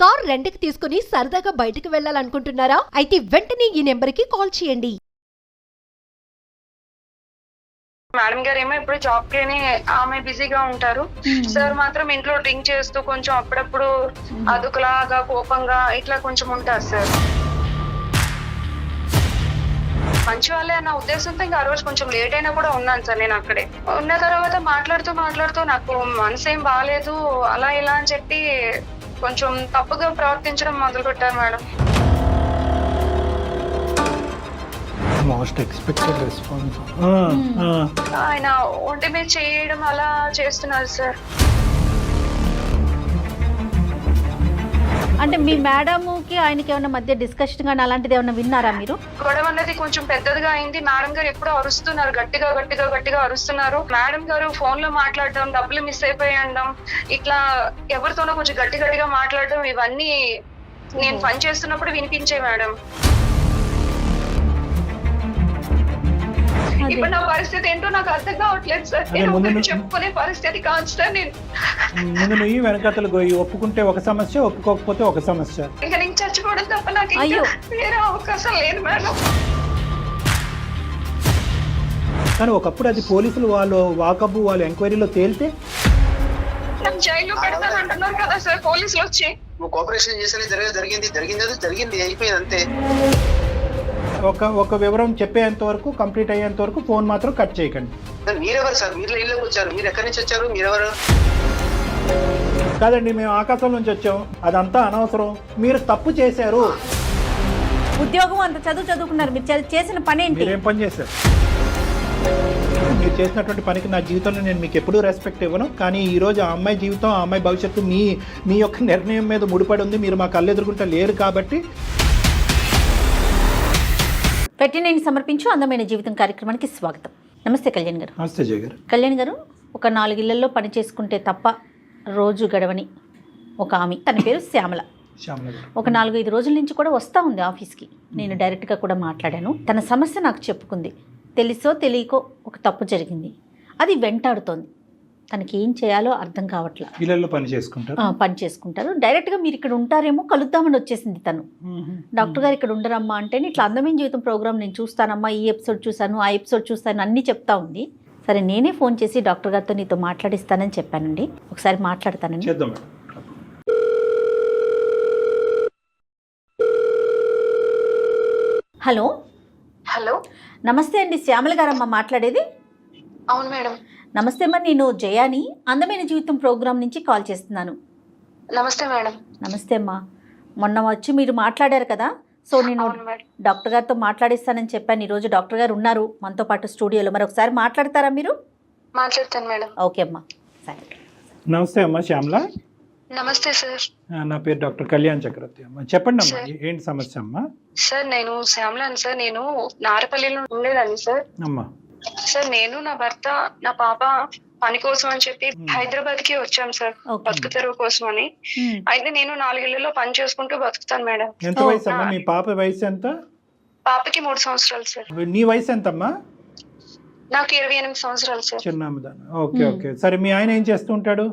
Car రెంట్‌కి తీసుకుని సరదాగా బయటకు వెళ్ళాలనుకుంటున్నారా? అయితే వెంటనే ఈ నెంబర్‌కి కాల్ చేయండి. మేడం గారు ఏమో ఇప్పుడు జాబ్ కి ఆమె బిజీగా ఉంటారు. సార్ మాత్రం ఇంట్లో డ్రింక్ చేస్తూ కొంచెం అప్పుడప్పుడు అదుకులాగా కోపంగా ఇట్లా కొంచెం ఉంటారు సార్. మంచి వాళ్ళే అన్న ఉద్దేశంతో ఇంకా ఆ రోజు కొంచెం లేట్ అయినా కూడా ఉన్నాను సార్ నేను అక్కడే. ఉన్న తర్వాత మాట్లాడుతూ నాకు మనసు ఏం బాగాలేదు అలా ఇలా అని చెప్పి కొంచెం తప్పుగా ప్రవర్తించడం మొదలు పెట్టారు మేడం. Most expected response. ఆయన ఒంటి మీద చేయడం అలా చేస్తున్నారు సార్. అంటే మీ మేడంకి ఆయనకి ఏమైనా మధ్య డిస్కషన్ కానీ అలాంటిది ఏమైనా విన్నారా మీరు? గొడవ అనేది కొంచెం పెద్దదిగా అయింది. మేడం గారు ఎప్పుడో అరుస్తున్నారు, గట్టిగా అరుస్తున్నారు. మేడం గారు ఫోన్ లో మాట్లాడడం, డబ్బులు మిస్ అయిపోయడం, ఇట్లా ఎవరితోనో కొంచెం గట్టిగా మాట్లాడడం, ఇవన్నీ నేను పని చేస్తున్నప్పుడు వినిపించే మేడం. ఇప్పుడు నా పరిస్థితి ఏంటో నాకు అర్థం కావట్లేదు సార్. నేను చెప్పుకునే పరిస్థితి కాదు సార్. నేను ముందు నువ్వు వెనకతలు గోయి ఒప్పుకుంటే ఒక సమస్య, ఒప్పుకోకపోతే ఒక సమస్య. ఇంకా నేను చచ్చిపోవడం తప్ప నాకు వేరే అవకాశం లేదు మేడం. కానీ ఒకప్పుడు అది పోలీసులు వాళ్ళు వాకబు వాళ్ళు ఎంక్వైరీలో తేలితే నన్ను జైల్లో పెడతానంటున్నారు కదా సార్ పోలీసులు వచ్చి. నువ్వు కోఆపరేషన్ చేస్తేనే జరిగింది అయిపోయింది అంతే. ఒక వివరం చెప్పేంత వరకు, కంప్లీట్ అయ్యేంత వరకు ఫోన్ మాత్రం కట్ చేయకండి. మీరెవరు సార్? మీరు ఇళ్ళకి వచ్చారు, మీరు ఎక్కడి నుంచి వచ్చారు, మీరెవరు? కాదండి, మేము ఆకాశం నుంచి వచ్చాం, అదంతా అనవసరం. మీరు తప్పు చేశారు. ఉద్యోగం అంత చదువుకున్నారు, మీరు చేసిన పని ఏంటి? మీరేం పని చేశారు? మీరు చేసినటువంటి పనికి నా జీవితంలో నేను మీకు ఎప్పుడూ రెస్పెక్ట్ ఇవ్వను. కానీ ఈరోజు ఆ అమ్మాయి జీవితం, ఆ అమ్మాయి భవిష్యత్తు మీ యొక్క నిర్ణయం మీద ముడిపడి ఉంది. మీరు మా కళ్ళు ఎదుర్కొంటే లేరు కాబట్టి. పెట్టినని సమర్పించు అందమైన జీవితం కార్యక్రమానికి స్వాగతం. నమస్తే కళ్యాణ్ గారు. నమస్తే జయ గారు. కళ్యాణ్ గారు, ఒక 4 ఇళ్లలో పని చేసుకుంటే తప్ప రోజు గడవని ఒక ఆమె, తన పేరు శ్యామల. ఒక 4-5 రోజుల నుంచి కూడా వస్తూ ఉంది ఆఫీస్కి. నేను డైరెక్ట్గా కూడా మాట్లాడాను. తన సమస్య నాకు చెప్పుకుంది. తెలుసో తెలియకో ఒక తప్పు జరిగింది, అది వెంటాడుతోంది. తనకి ఏం చేయాలో అర్థం కావట్లేదు. ఇళ్ళల్లో పని చేసుకుంటారు. డైరెక్ట్గా మీరు ఇక్కడ ఉంటారేమో కలుద్దామని వచ్చేసింది తను. డాక్టర్ గారు ఇక్కడ ఉండరమ్మా అంటే, ఇట్లా అందమైన జీవితం ప్రోగ్రామ్ నేను చూస్తానమ్మా, ఈ ఎపిసోడ్ చూశాను, ఆ ఎపిసోడ్ చూస్తాను అన్నీ చెప్తా ఉంది. సరే నేనే ఫోన్ చేసి డాక్టర్ గారితో నీతో మాట్లాడిస్తానని చెప్పానండి. ఒకసారి మాట్లాడతానండి. హలో హలో, నమస్తే అండి, శ్యామల గారమ్మ మాట్లాడేది. అవును మేడం. నమస్తే అమ్మా, నేను జయాని అందమైన జీవితం ప్రోగ్రామ్ నుంచి కాల్ చేస్తున్నాను. నమస్తే మేడం. నమస్తే అమ్మా, మొన్న వచ్చి మీరు మాట్లాడారు కదా, సో నేను డాక్టర్ గారితో మాట్లాడిస్తానని చెప్పాను. ఈరోజు డాక్టర్ గారు ఉన్నారు మనతో పాటు స్టూడియోలో. మరి ఒకసారి మాట్లాడతారా మీరు? మాట్లాడతాను మేడం. ఓకే అమ్మా, సరే. నమస్తే అమ్మా శ్యామల. నమస్తే సార్. నా పేరు డాక్టర్ కళ్యాణ్ చక్రవర్తి అమ్మా. చెప్పండి అమ్మా, ఏంటి సమస్య అమ్మా? సార్ నేను శ్యామలాని సార్. నేను నారపల్లిలో ఉండేదాన్ని సార్. అమ్మా సార్, నేను నా భర్త నా పాప పని కోసం అని చెప్పి హైదరాబాద్ కి వచ్చాం సార్, బతుకు తెరువు కోసం అని. అయితే నేను 4 ఇళ్లలో పని చేసుకుంటూ బతుకుతాను మేడం. ఎంత వయసు అమ్మా మీ పాప? వయసు ఎంత? పాపకి 3 సంవత్సరాలు సార్. నీ వయసు ఎంతమ్మా? నాకు 28 సంవత్సరాలు సార్. చిన్నదాన్ని. ఓకే ఓకే, సరే. మీ ఆయన ఏం చేస్తూ ఉంటాడు?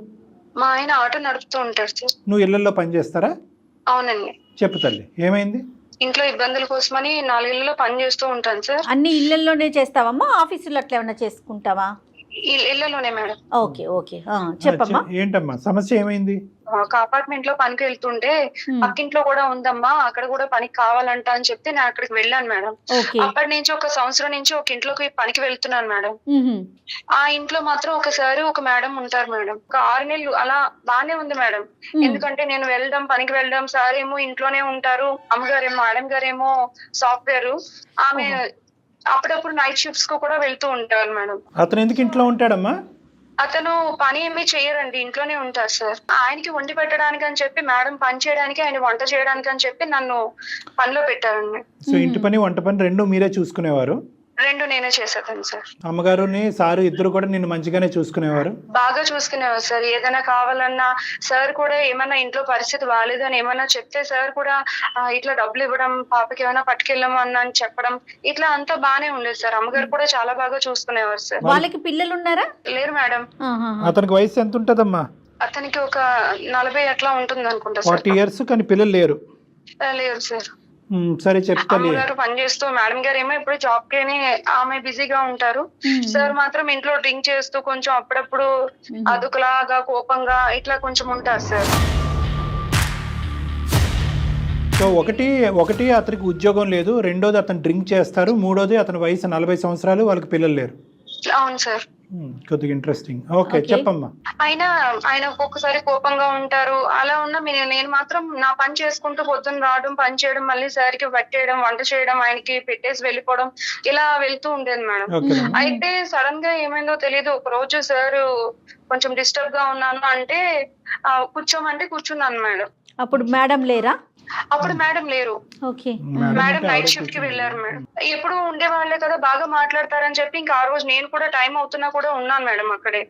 మా ఆయన ఆటో నడుపుతూ ఉంటాడు సార్. నువ్వు ఇళ్లలో పని చేస్తారా? అవునండి. చెప్పు తల్లి, ఏమైంది? ఇంట్లో ఇబ్బందుల కోసమని 4 ఇళ్లలో పని చేస్తూ ఉంటాను సార్. అన్ని ఇళ్లలోనే చేస్తావమ్మా, ఆఫీసులో అట్లా ఏమన్నా చేసుకుంటావా? ఇళ్లలోనే మేడం. ఓకే ఓకే, చెప్పమ్మా. ఏంటమ్మా సమస్య, ఏమైంది? ఒక అపార్ట్మెంట్ లో పనికి వెళ్తుంటే పక్కింట్లో కూడా ఉందమ్మా, అక్కడ కూడా పనికి కావాలంట అని చెప్తే నేను అక్కడికి వెళ్ళాను మేడం. అప్పటి నుంచి 1 సంవత్సరం నుంచి ఒక ఇంట్లోకి పనికి వెళ్తున్నాను మేడం. ఆ ఇంట్లో మాత్రం ఒకసారి ఒక మేడం ఉంటారు మేడం. ఒక 6 నెలలు అలా బానే ఉంది మేడం. ఎందుకంటే నేను పనికి వెళ్ళడం, సార్ ఏమో ఇంట్లోనే ఉంటారు, అమ్మగారేమో మేడం గారేమో సాఫ్ట్వేర్, ఆమె అప్పుడప్పుడు నైట్ షిఫ్ట్స్ కు కూడా వెళ్తూ ఉంటారు మేడం. అతను ఎందుకు ఇంట్లో ఉంటాడమ్మా? అతను పని ఏమీ చెయ్యరండి, ఇంట్లోనే ఉంటారు సార్. ఆయనకి వండి పెట్టడానికి అని చెప్పి మేడం పని చేయడానికి, ఆయన వంట చేయడానికి అని చెప్పి నన్ను పనిలో పెట్టారండి. సో ఇంటి పని వంట పని 2 మీరే చూసుకునేవారు? 2 నేనే చేసేదాన్ని సార్. అమ్మగారుని సారు ఇద్దరు కూడా నిన్ను మంచిగానే చూసుకునేవారు? బాగా చూసుకునేవారు సార్. ఏదైనా కావాలన్నా సార్ కూడా, ఏమన్నా ఇంట్లో పరిస్థితి బాగాలేదు అని ఏమన్నా చెప్తే సార్ కూడా ఇట్లా డబ్బులు ఇవ్వడం, పాపకి ఏమైనా పట్టుకెళ్ళము అని చెప్పడం, ఇట్లా అంతా బానే ఉండేది సార్. అమ్మగారు కూడా చాలా బాగా చూసుకునేవారు సార్. వాళ్ళకి పిల్లలు ఉన్నారా? లేరు మేడం. అతనికి వయసు ఎంత ఉంటదమ్మా? అతనికి ఒక 40 అట్లా ఉంటుంది అనుకుంటా సార్. 40 years కానీ పిల్లలు లేరు. లేదు సార్. సరే చెప్తాలే. అమ్మగారు పనిచేస్తూ, మేడం గారు ఏమో ఇప్పుడు జాబ్ కి ఆమె బిజీగా ఉంటారు. సార్ మాత్రం ఇంట్లో డ్రింక్ చేస్తూ కొంచెం అప్పుడప్పుడు అదుకులాగా కోపంగా ఇట్లా కొంచెం ఉంటారు సార్. సో ఒకటి అతనికి ఉద్యోగం లేదు, రెండోది అతను డ్రింక్ చేస్తారు, మూడోది అతని వయసు 40 సంవత్సరాలు, వాళ్ళకి పిల్లలు లేరు. అవును సార్. కొద్దిగా ఇంట్రెస్టింగ్. ఓకే చెప్పమ్మా. ఆయన ఒక్కొక్కసారి కోపంగా ఉంటారు. అలా ఉన్న నేను మాత్రం నా పని చేసుకుంటూ పొద్దున్న రావడం, పని చేయడం, మళ్ళీ సార్కి పట్టేయడం, వంట చేయడం, ఆయనకి పెట్టేసి వెళ్ళిపోవడం, ఇలా వెళ్తూ ఉండేది మేడం. అయితే సడన్ గా ఏమైందో తెలియదు. ఒక రోజు సార్ కొంచెం డిస్టర్బ్ గా ఉన్నాను అంటే కూర్చోమంటే కూర్చున్నాను మేడం. అప్పుడు మేడం లేరా? అప్పుడు మేడం లేరు. ఓకే. మేడం నైట్ షిఫ్ట్ కి వెళ్ళారు మేడం. ఎప్పుడు ఉండేవాళ్లే కదా, బాగా మాట్లాడతారని చెప్పి ఇంకా ఆ రోజు నేను కూడా టైం అవుతున్నా కూడా ఉన్నాను మేడం అక్కడే.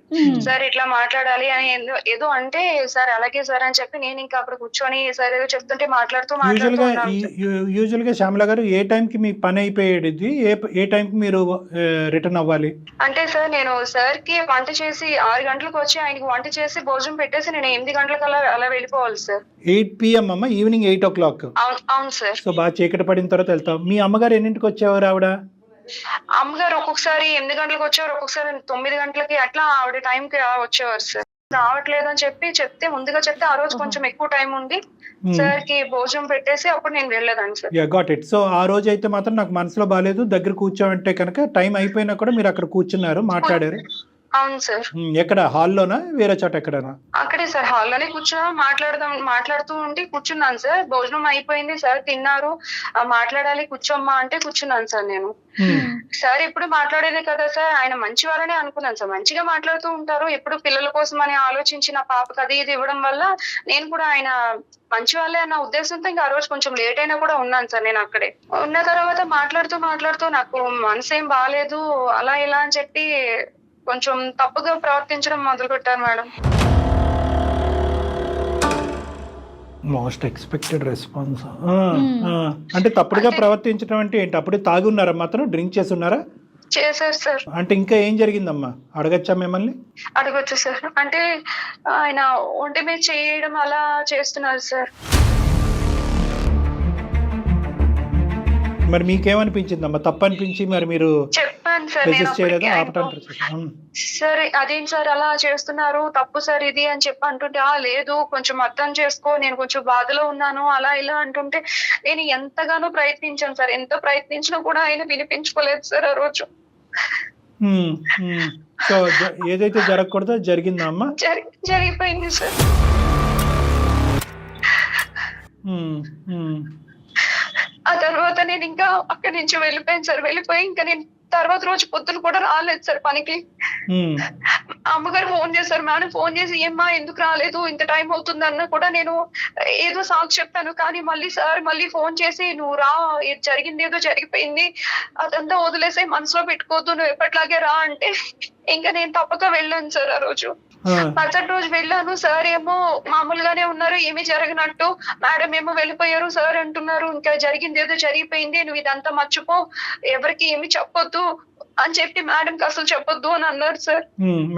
సార్ ఇట్లా మాట్లాడాలి అని ఏదో అంటే, సార్ అలాగే సార్ అని చెప్పి నేను ఇంకా అక్కడ కూర్చొని సార్ ఏదో చెప్తుంటే మాట్లాడుతూ యూజువల్ గా శ్యామల గారు ఏ టైం కి మీ పని అయిపోయేది, ఏ టైం కి మీరు రిటర్న్ అవ్వాలి? అంటే సార్ నేను సార్ కి వంట చేసి 6 గంటలకు వచ్చి ఆయనకి వంట చేసి భోజనం పెట్టేసి నేను 8 గంటలకు అలా వెళ్ళిపోవాలి సార్. 8 PM అమ్మ, ఈవినింగ్ 8 o'clock. అవును సార్. సో బాగా చీకటి పడిన తర్వాత వెళ్తాం. మీ అమ్మగారు ఎన్నింటికి వచ్చేవారు ఆవిడ? అమ్మగారు ఒక్కొక్కసారి 8 గంటలకు వచ్చేవారు, ఒక్కొక్కసారి 9 గంటలకి అట్లా ఆవిడ టైంకి వచ్చేవారు సార్. రావట్లేదు అని చెప్తే ముందుగా చెప్తే ఆ రోజు కొంచెం ఎక్కువ టైం ఉండి సార్ కి భోజనం పెట్టేసి అప్పుడు నేను వెళ్ళేదాన్ని సార్. Got it. సో ఆ రోజు అయితే మాత్రం నాకు మనసులో బాగాలేదు, దగ్గర కూర్చోమంటే కనుక టైం అయిపోయినా కూడా మీరు అక్కడ కూర్చున్నారు, మాట్లాడారు. అవును సార్. ఎక్కడ, హాల్లోనా వేరే చోట ఎక్కడనా? అక్కడే సార్, హాల్లోనే మాట్లాడుతూ ఉండి కూర్చున్నాను సార్. భోజనం అయిపోయింది సార్, తిన్నారు, మాట్లాడాలి కూర్చోమ్మా అంటే కూర్చున్నాను సార్ నేను. సార్ ఎప్పుడు మాట్లాడేదే కదా సార్, ఆయన మంచి వాళ్ళనే అనుకున్నాను సార్. మంచిగా మాట్లాడుతూ ఉంటారు, ఎప్పుడు పిల్లల కోసం అని ఆలోచించి నా పాపకి అది ఇది ఇవ్వడం వల్ల నేను కూడా ఆయన మంచి వాళ్ళే అన్న ఉద్దేశంతో ఇంకా ఆ రోజు కొంచెం లేట్ అయినా కూడా ఉన్నాను సార్. నేను అక్కడే ఉన్న తర్వాత మాట్లాడుతూ నాకు మనసు ఏం బాగాలేదు అలా ఇలా అని చెప్పి కొంచెం తప్పుగా ప్రవర్తించడం మొదలు పెట్టారు మేడం. Most expected response. అంటే తప్పుడుగా ప్రవర్తించడం అంటే ఏంటి? అప్పుడే తాగి ఉన్నారా, మాత్రం డ్రింక్ చేసి ఉన్నారా? చేశారు సార్. అంటే ఇంకా ఏం జరిగిందమ్మా, అడగచ్చా మిమ్మల్ని? అడగచ్చు సార్. అంటే ఆయన ఒంటి మీద చేయడం అలా చేస్తున్నారు సార్. మరి మీకేమనిపించిందమ్మా? తప్పు అనిపించి మరి మీరు చెప్పాను సార్ రెసిస్ట్ చేయలేదా? ఆపటం సరే అదేం సార్ అలా చేస్తున్నారు, తప్పు సార్ ఇది అని చెప్పి అంటుంటే, లేదు కొంచెం అర్థం చేసుకో, నేను కొంచెం బాధలో ఉన్నాను అలా ఇలా అంటుంటే నేను ఎంతగానో ప్రయత్నించాను సార్. ఎంత ప్రయత్నించినా కూడా ఆయన వినిపించుకోలేదు సార్ ఆ రోజు. సో ఏదైతే జరగకూడదో జరిగిందా అమ్మా? జరిగిపోయింది సార్. ఆ తర్వాత నేను ఇంకా అక్కడి నుంచి వెళ్ళిపోయాను సార్. వెళ్ళిపోయి ఇంకా నేను తర్వాత రోజు పొద్దున కూడా రాలేదు సార్ పనికి. అమ్మగారు ఫోన్ చేశారు, మేడం ఫోన్ చేసి ఏమ్మా ఎందుకు రాలేదు, ఇంత టైం అవుతుంది అన్న కూడా నేను ఏదో సాకు చెప్పాను. కానీ మళ్ళీ ఫోన్ చేసి నువ్వు రా, జరిగింది ఏదో జరిగిపోయింది, అదంతా వదిలేసే, మనసులో పెట్టుకోవద్దు, నువ్వు ఎప్పటిలాగే రా అంటే ఇంకా నేను తప్పక వెళ్ళాను సార్. ఆ రోజు మరుసటి రోజు వెళ్ళాను. సార్ ఏమో మామూలుగానే ఉన్నారు, ఏమీ జరగనట్టు. మేడం ఏమో వెళ్ళిపోయారు. సార్ అంటున్నారు ఇంకా జరిగింది ఏదో జరిగిపోయింది, నువ్వు ఇదంతా మర్చిపో, ఎవరికి ఏమి చెప్పొద్దు అని చెప్పి మేడంకి అసలు చెప్పొద్దు అని అన్నారు సార్.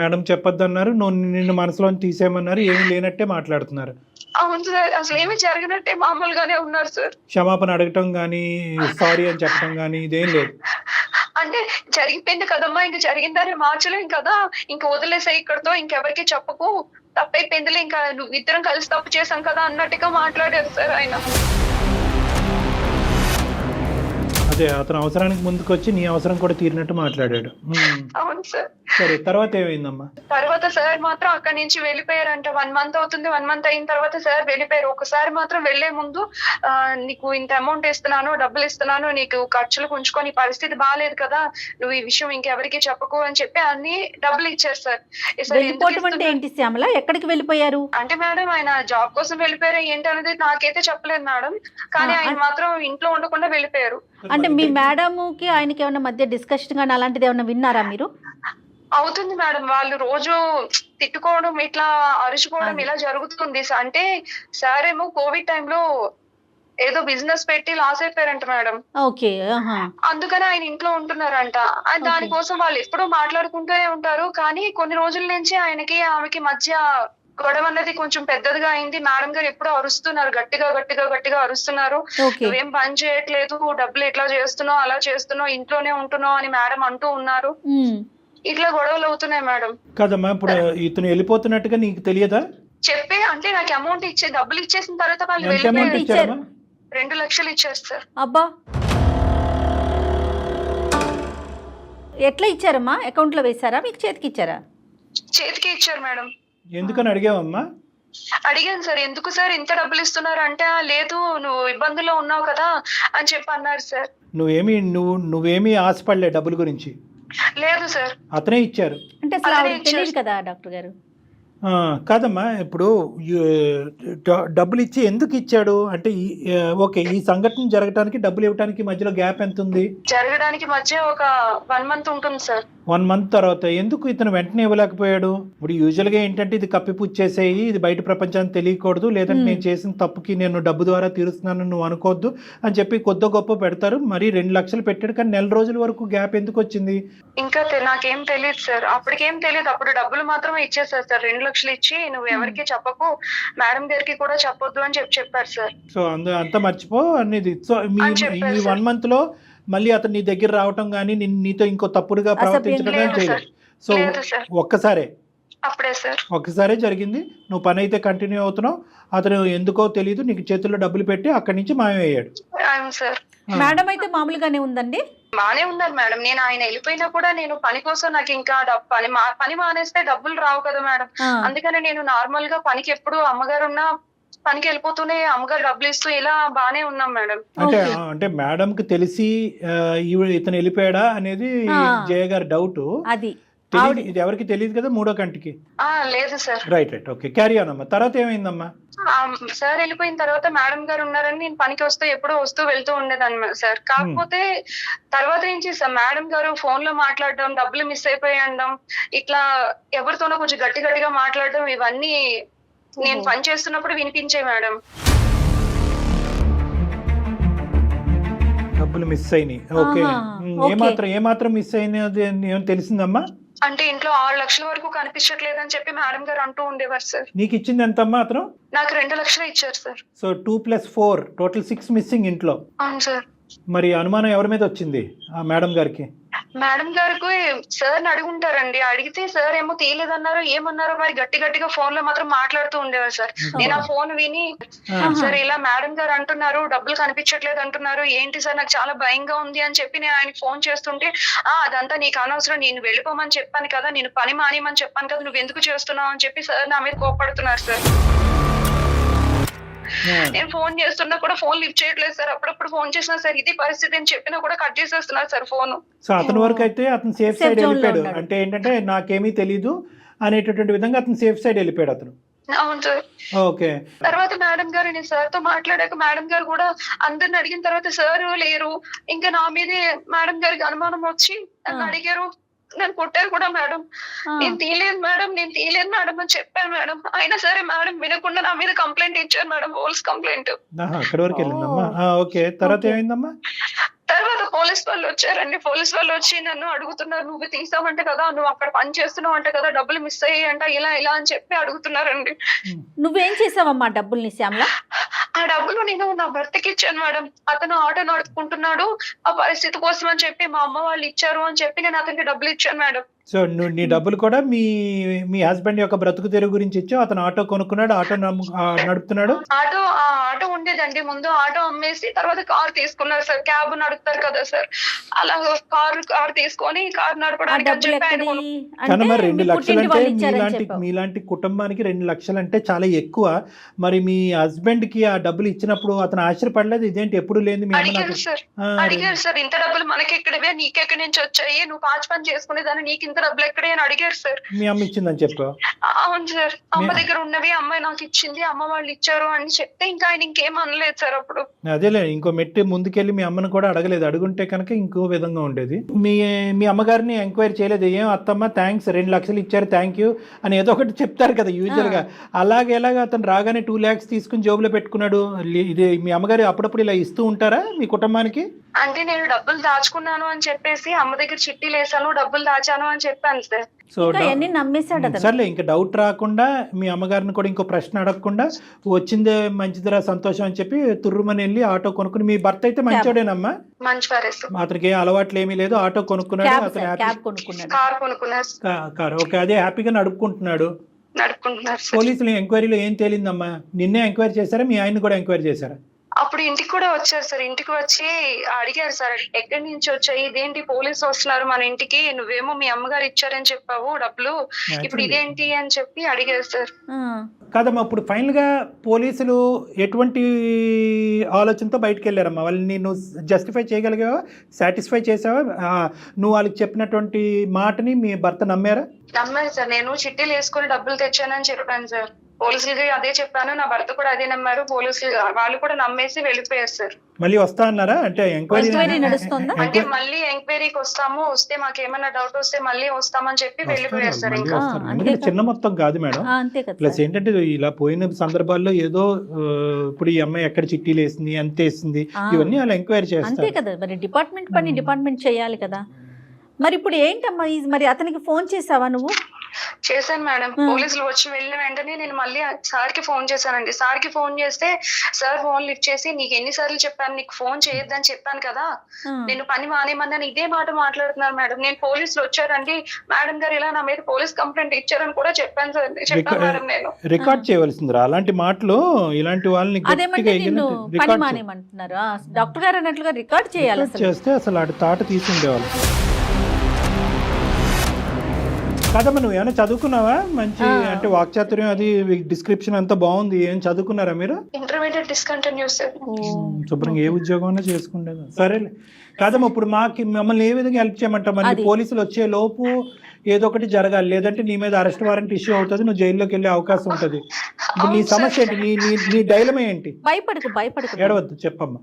మేడం చెప్పొద్దు అన్నారు, నిన్ను మనసులో తీసేయమన్నారు, ఏమీ లేనట్టే మాట్లాడుతున్నారు. అవును సార్, అసలు ఏమి జరగనట్టే మామూలుగానే ఉన్నారు సార్. క్షమాపణ అడగటం గానీ, సారీ అని చెప్పడం గానీ ఇదేం లేదు. అంటే జరిగిపోయింది కదమ్మా, ఇంక జరిగిందని మార్చలేం కదా, ఇంక వదిలేసే ఇక్కడతో, ఇంకెవరికి చెప్పకు, తప్పైపోయిందిలే, ఇంకా నువ్వు ఇద్దరం కలిసి తప్పు చేశాం కదా అన్నట్టుగా మాట్లాడారు సార్ ఆయన. అదే అతను అవసరానికి ముందుకు వచ్చి నీ అవసరం కూడా తీరినట్టు మాట్లాడాడు. అవును సార్. సరే తర్వాత ఏమైందమ్మా? తర్వాత సార్ మాత్రం అక్కడి నుంచి వెళ్ళిపోయారంట. 1 month అవుతుంది. 1 month అయిన తర్వాత సార్ వెళ్ళిపోయారు. ఒకసారి మాత్రం వెళ్లే ముందు నీకు ఇంత అమౌంట్ ఇస్తున్నాను, డబ్బులు ఇస్తున్నాను, నీకు ఖర్చులకు ఉంచుకో, నీ పరిస్థితి బాగాలేదు కదా, నువ్వు ఈ విషయం ఇంకెవరికి చెప్పకు అని చెప్పి అన్ని డబ్బులు ఇచ్చారు సార్. ఏంటి శ్యామల, ఎక్కడికి వెళ్ళిపోయారు? అంటే మేడం ఆయన జాబ్ కోసం వెళ్ళిపోయారు ఏంటి అనేది నాకైతే చెప్పలేదు మేడం, కానీ ఆయన మాత్రం ఇంట్లో ఉండకుండా వెళ్ళిపోయారు. అంటే మీ మేడంకి ఆయనకి ఏమన్నా మధ్య డిస్కషన్ కానీ అలాంటిది ఏమన్నా విన్నారా మీరు? అవుతుంది మేడం, వాళ్ళు రోజు తిట్టుకోవడం, ఇట్లా అరుచుకోవడం ఇలా జరుగుతుంది. అంటే సార్ ఏమో కోవిడ్ టైంలో ఏదో బిజినెస్ పెట్టి లాస్ అయిపోయారంట మేడం. ఓకే. అందుకని ఆయన ఇంట్లో ఉంటున్నారంట. దానికోసం వాళ్ళు ఎప్పుడూ మాట్లాడుకుంటూనే ఉంటారు, కానీ కొన్ని రోజుల నుంచి ఆయనకి ఆమెకి మధ్య గొడవ అన్నది కొంచెం పెద్దదిగా అయింది. మేడం గారు ఎప్పుడో అరుస్తున్నారు, గట్టిగా అరుస్తున్నారు. ఓకే. నువ్వేం పని చేయట్లేదు, డబ్బులు ఇట్లా చేస్తున్నావు, అలా చేస్తున్నావు, ఇంట్లోనే ఉంటున్నావు అని మేడం అంటూ ఉన్నారు. ఇట్లా గొడవలు అవుతున్నాయి మేడం. కదమ్మా, ఇప్పుడు ఇతను వెళ్ళిపోతున్నట్టుగా నీకు తెలియదా? చెప్పే అంటే నాకు అమౌంట్ డబ్బులు ఇచ్చేసిన తర్వాత వాళ్ళు ఎంత అమౌంట్ వెళ్ళిపోయారు. ఇచ్చారమ్మా? 2 లక్షలు ఇచ్చారు సార్. అబ్బా, ఎట్లా ఇచ్చారమ్మా? అకౌంట్లో వేశారా, మీకు చేతికి ఇచ్చారా? చేతికి ఇచ్చారు మేడం. ఎందుకని అడిగావమ్మా? అడిగాను సార్, ఎందుకు సార్ ఇంత డబ్బులు ఇస్తున్నారు అంటే, లేదు నువ్వు ఇబ్బందుల్లో ఉన్నావు కదా అని చెప్పి అన్నారు సార్. నువ్వేమీ ఆశపడలే డబ్బుల గురించి? లేదు సార్. అతనే ఇచ్చారు అంటే అసలు అదే ఆవిడకి తెలియదు ఇచ్చారు. కదా డాక్టర్ గారు. కాదమ్మా, ఇప్పుడు డబ్బులు ఇచ్చి ఎందుకు ఇచ్చాడు అంటే ఓకే, ఈ సంఘటన జరగడానికి డబ్బులు ఇవ్వడానికి మధ్యలో గ్యాప్ ఎంత ఉంది? జరగడానికి మధ్య ఒక 1 మంత్ ఉంటుంది సార్. 1 మంత్ తర్వాత ఎందుకు ఇతను వెంటనే ఇవ్వలేకపోయాడు? ఇప్పుడు యూజువల్గా ఏంటంటే ఇది కప్పిపుచ్చేసేయి, ఇది బయట ప్రపంచానికి తెలియకూడదు, లేదంటే నేను చేసిన తప్పుకి నేను డబ్బు ద్వారా తీరుస్తున్నాను నువ్వు అనుకోవద్దు అని చెప్పి కొద్ది గొప్ప పెడతారు. మరి 2 లక్షలు పెట్టాడు, కానీ నెల రోజుల వరకు గ్యాప్ ఎందుకు వచ్చింది? ఇంకా నాకేం తెలియదు సార్, అప్పటికేం తెలియదు. అప్పుడు డబ్బులు మాత్రమే ఇచ్చేసారు సార్. 2 లక్షలు ఇచ్చి నువ్వు ఎవరికి చెప్పకు, మేడం గారికి కూడా చెప్పొద్దు అని చెప్పారు సార్. సో అంతా మర్చిపో అనేది. సో ఈ 1 మంత్ లో మళ్ళీ అతను నీ దగ్గర రావటం కానీ నీతో ఇంకో తప్పుడుగా ప్రవర్తించడం కానీ చేయలేదు. సో అప్పుడే సార్ ఒక్కసారే జరిగింది. నువ్వు పని అయితే కంటిన్యూ అవుతున్నావు, అతను ఎందుకో తెలియదు నీకు చేతుల్లో డబ్బులు పెట్టి అక్కడి నుంచి మాయమయ్యాడు. సార్ మేడం అయితే మామూలుగానే ఉందండి, బానే ఉన్నారు మేడం. నేను ఆయన వెళ్ళిపోయినా కూడా నేను పని కోసం నాకు ఇంకా పని మానేస్తే డబ్బులు రావు కదా మేడం. అందుకని నేను నార్మల్ గా పనికి ఎప్పుడు అమ్మగారు ఉన్నా పనికి వెళ్ళిపోతూనే అమ్మగారు డబ్బులు ఇస్తూ ఇలా బానే ఉన్నాం మేడం. అంటే మేడం కి తెలిసి ఇతను వెళ్ళిపోయాడా అనేది జయ గారి డౌట్. అది ఇది ఎవరికి తెలియదు కదా మూడో కంటికి? లేదు sir. Right okay, carry on అమ్మా. తర్వాత ఏమైందమ్మా? సార్ వెళ్ళిపోయిన తర్వాత మేడం గారు ఉన్నారని నేను పనికి ఎప్పుడూ వస్తూ వెళ్తూ ఉండేదాన్ని సార్. కాకపోతే తర్వాత నుంచి సార్ మేడం గారు ఫోన్ లో మాట్లాడడం, డబ్బులు మిస్ అయిపోయడం, ఇట్లా ఎవరితోనో కొంచెం గట్టిగా మాట్లాడడం, ఇవన్నీ నేను పని చేస్తున్నప్పుడు వినిపించే మేడం. డబ్బులు మిస్ అయినాయి. ఓకే, ఏమాత్రం మిస్ అయినది ఏం తెలిసిందమ్మా? అంటే ఇంట్లో 6 లక్షల వరకు కనిపించట్లేదు అని చెప్పి మేడం గారు అంటూ ఉండేవారు సార్. నీకు ఇచ్చింది ఎంతమ్మా అతను? నాకు 2 లక్షలు ఇచ్చారు సార్. సో 2 + 4 టోటల్ 6 మిస్సింగ్ ఇంట్లో. అవును సార్. మరి అనుమానం ఎవరి మీద వచ్చింది ఆ మేడం గారికి? మేడం గారికి సార్ అడుగుంటారండి. అడిగితే సార్ ఏమో తీయలేదన్నారు, ఏమన్నారో మరి గట్టిగా ఫోన్ లో మాత్రం మాట్లాడుతూ ఉండేవారు సార్. నేను ఆ ఫోన్ విని సార్ ఇలా మేడం గారు అంటున్నారు, డబ్బులు కనిపించట్లేదు అంటున్నారు, ఏంటి సార్ నాకు చాలా భయంగా ఉంది అని చెప్పి నేను ఆయనకి ఫోన్ చేస్తుంటే, అదంతా నీకు అనవసరం, నేను వెళ్ళిపోమని చెప్పాను కదా, నేను పని మానేయమని చెప్పాను కదా, నువ్వు ఎందుకు చేస్తున్నావు అని చెప్పి సార్ నా మీద కోపడుతున్నారు సార్. నేను ఫోన్ చేస్తున్నా కూడా ఫోన్ లిఫ్ట్ చేయట్లేదు సార్. అప్పుడప్పుడు ఫోన్ చేసినా సార్ ఇది పరిస్థితి అని చెప్పినా కూడా కట్ చేసేస్తున్నారు సార్ ఫోన్. సో అతని వరకు అయితే అతను సేఫ్ సైడ్ వెళ్ళిపోయాడు. అంటే ఏంటంటే నాకేమీ తెలీదు అనేటటువంటి విధంగా అతను సేఫ్ సైడ్ వెళ్ళిపోయాడు అతను. అవును సార్. ఓకే. తర్వాత మేడం గారు, నేను సార్ తో మాట్లాడాక మేడం గారు కూడా అందరిని అడిగిన తర్వాత సార్ లేరు, ఇంకా నా మీదే మేడం గారికి అనుమానం వచ్చి నన్ను అడిగారు, నన్ను కొట్టారు కూడా మేడం. నేను తీయలేదు మేడం అని చెప్పాను మేడం. అయినా సరే మేడం వినకుండా నా మీద కంప్లైంట్ ఇచ్చారు మేడం, పోలీస్ కంప్లైంట్. అక్కడి వరకు వెళ్ళిందమ్మా. ఓకే, తర్వాత ఏమైందమ్మా? తర్వాత పోలీస్ వాళ్ళు వచ్చారండి. పోలీస్ వాళ్ళు వచ్చి నన్ను అడుగుతున్నారు, నువ్వు తీసావంటే కదా, నువ్వు అక్కడ పని చేస్తున్నావు అంటే కదా, డబ్బులు మిస్ అయ్యాయంట, ఇలా అని చెప్పి అడుగుతున్నారండి. నువ్వేం చేసావమ్మా డబ్బుల్ని శ్యామల? ఆ డబ్బులు నేను నా భర్తకి ఇచ్చాను మేడం. అతను ఆటో నడుపుకుంటున్నాడు, ఆ పరిస్థితి కోసం అని చెప్పి మా అమ్మ వాళ్ళు ఇచ్చారు అని చెప్పి నేను అతనికి డబ్బులు ఇచ్చాను మేడం. సో నీ డబ్బులు కూడా మీ హస్బెండ్ యొక్క బ్రతుకు తెరువు గురించి ఇచ్చావు. అతను ఆటో కొనుక్కున్నాడు, ఆటో నడుపుతున్నాడు. ఆటో ఉండేదండి ముందు, ఆటో అమ్మేసి తర్వాత కార్ తీసుకున్నారు సార్. క్యాబ్ నడుపుతారు కదా సార్, అలా కార్ తీసుకొని కార్ నడపడానికి అని చెప్పి ఆయన కానీ మరి 2 లక్షలు అంటే మీలాంటి కుటుంబానికి 2 లక్షలు అంటే చాలా ఎక్కువ. మరి మీ హస్బెండ్ కి ఆ డబ్బులు ఇచ్చినప్పుడు అతను ఆశ్చర్యపడలేదు? ఇదేంటి ఎప్పుడు లేదు? అడిగారు సార్, ఇంత డబ్బులు మనకెక్కడవే, నీకెక్కడి నుంచి వచ్చాయి, నువ్వు పాచి పని చేసుకునేదాన్ని, నీకు ఇంత డబ్బులు ఎక్కడే అని అడిగారు సార్. మీ అమ్మ ఇచ్చిందని చెప్పా? అవును సార్, అమ్మ దగ్గర ఉన్నవి అమ్మాయి నాకు ఇచ్చింది, అమ్మ వాళ్ళు ఇచ్చారు అని చెప్తే ఇంకా ఆయన ఇంకేం అనలేదు సార్. అప్పుడు అదేలే, ఇంకో మెట్టి ముందుకెళ్ళి మీ అమ్మను కూడా అడగలేదు. అడుగుంటే కనుక ఇంకో విధంగా ఉండేది. మీ అమ్మగారిని ఎంక్వైరీ చేయలేదు? ఏం అత్తమ్మ థ్యాంక్స్ 2 లక్షలు ఇచ్చారు థ్యాంక్ యూ అని ఏదో ఒకటి చెప్తారు కదా యూజువల్ గా. ఎలాగ అతను రాగానే 2 lakhs తీసుకుని జోబులో పెట్టుకున్నాడు? ఇది మీ అమ్మగారు అప్పుడప్పుడు ఇలా ఇస్తూ ఉంటారా మీ కుటుంబానికి? అంటే నేను డబ్బులు దాచుకున్నాను అని చెప్పేసి అమ్మ దగ్గర చిట్టీలు వేసాను, డబ్బులు దాచాను అని చెప్పాను సార్. సో ఇంకా అవన్నీ నమ్మేశాడు అతను. సర్లే, ఇంకా డౌట్ రాకుండా మీ అమ్మగారిని కూడా ఇంకో ప్రశ్న అడగకుండా వచ్చిందే మంచిదిరా సంతోషం అని చెప్పి తుర్రుమని వెళ్ళి ఆటో కొనుక్కుని, మీ భర్త అయితే మంచోడేనమ్మా, మంచివారే సార్. అతనికి ఏ అలవాట్లు ఏమీ లేదు, ఆటో కొనుక్కున్నాడు, క్యాబ్ అతను సార్, క్యాబ్ కొనుక్కున్నాడు. కార్ కొనుక్కున్నారు, కారు ఓకే, అదే హ్యాపీగా నడుపుకుంటున్నాడు. నడుపుకుంటున్నారు సార్. పోలీసులు ఎంక్వైరీలో ఏం తేలిందమ్మా? నిన్నే ఎంక్వైరీ చేశారా, మీ ఆయన కూడా ఎంక్వైరీ చేశారా? అప్పుడు ఇంటికి కూడా వచ్చారు సార్. ఇంటికి వచ్చి అడిగారు సార్, ఎక్కడి నుంచి వచ్చాయి, ఇదేంటి పోలీసు వస్తున్నారు మన ఇంటికి, నువ్వేమో మీ అమ్మగారు ఇచ్చారని చెప్పావు డబ్బులు, ఇప్పుడు ఇదేంటి అని చెప్పి అడిగారు సార్. కాదమ్మా, ఇప్పుడు ఫైనల్ గా పోలీసులు ఎటువంటి ఆలోచనతో బయటకు వెళ్ళారమ్మా? వాళ్ళని నువ్వు జస్టిఫై చేయగలిగావా, సాటిస్ఫై చేసావా? నువ్వు వాళ్ళకి చెప్పినటువంటి మాటని మీ భర్త నమ్మారా? నమ్మారు సార్. నేను చిట్టీలు వేసుకుని డబ్బులు తెచ్చానని చెప్పాను సార్. పోలీసులకి అదే చెప్పాను, నా భర్త కూడా అదే నమ్మారు. పోలీసులు వాళ్ళు కూడా నమ్మేసి వెళ్ళిపోయారు సార్. మళ్ళీ వస్తా అన్నారా? అంటే ఎంక్వైరీ నడుస్తుందా? అంటే మళ్ళీ ఎంక్వైరీకి వస్తాము, వస్తే మాకేమైనా డౌట్ వస్తే మళ్ళీ వస్తామని చెప్పి వెళ్ళిపోయారు సార్. ఇంకా ఎందుకంటే చిన్న మొత్తం కాదు మేడం. అంతే కదా. ప్లస్ ఏంటంటే ఇలా పోయిన సందర్భాల్లో ఏదో ఇప్పుడు ఈ అమ్మాయి ఎక్కడ చిట్టీలు వేసింది, ఎంత వేసింది, ఇవన్నీ వాళ్ళు ఎంక్వైరీ అంతే చేస్తారు కదా, మరి డిపార్ట్మెంట్ పని డిపార్ట్మెంట్ చేయాలి కదా. మరి ఇప్పుడు ఏంటమ్మా, మరి అతనికి ఫోన్ చేసావా నువ్వు? చేశాను మేడం. పోలీసులు వచ్చి వెళ్ళిన వెంటనే నేను మళ్ళీ సార్ కి ఫోన్ చేశానండి. సార్ కి ఫోన్ చేస్తే సార్ ఫోన్ లిఫ్ట్ చేసి, నీకు ఎన్నిసార్లు చెప్పాను నీకు ఫోన్ చేయొద్దని చెప్పాను కదా, నేను పని మానేమన్నాను, ఇదే మాట మాట్లాడుతున్నారు మేడం. నేను పోలీసులు వచ్చారండి, మేడం గారు ఇలా నా మీద పోలీస్ కంప్లైంట్ ఇచ్చారని కూడా చెప్పాను సార్, చెప్పాను మేడం. నేను రికార్డ్ చేయవలసిందిరా అలాంటి మాటలు, ఇలాంటి వాళ్ళని అదేమంటే నిన్ను పని మానేమంటున్నారు డాక్టర్ గారు అన్నట్లుగా రికార్డ్ చేయాలి. చేస్తే అసలు ఆడి తాట తీసుండేవాళ్ళు కదమ్మా. నువ్వు ఏమైనా చదువుకున్నావా? మంచి అంటే వాక్చాతుర్యం అది డిస్క్రిప్షన్ అంతా బాగుంది. ఏం చదువుకున్నారా మీరు? Intermediate discontinuous. శుభ్రంగా ఏ ఉద్యోగం చేసుకుంటేదా? సరేలే. కాదమ్మా, ఇప్పుడు మమ్మల్ని ఏ విధంగా హెల్ప్ చేయమంటావు? మళ్ళీ పోలీసులు వచ్చే లోపు ఏదో ఒకటి జరగాలి, లేదంటే నీ మీద అరెస్ట్ వారెంట్ ఇష్యూ అవుతుంది, నువ్వు జైల్లోకి వెళ్ళే అవకాశం ఉంటుంది. ఇప్పుడు నీ సమస్య ఏంటి? నీ డైలమా ఏంటి? భయపడకు ఏడవద్దు, చెప్పమ్మా.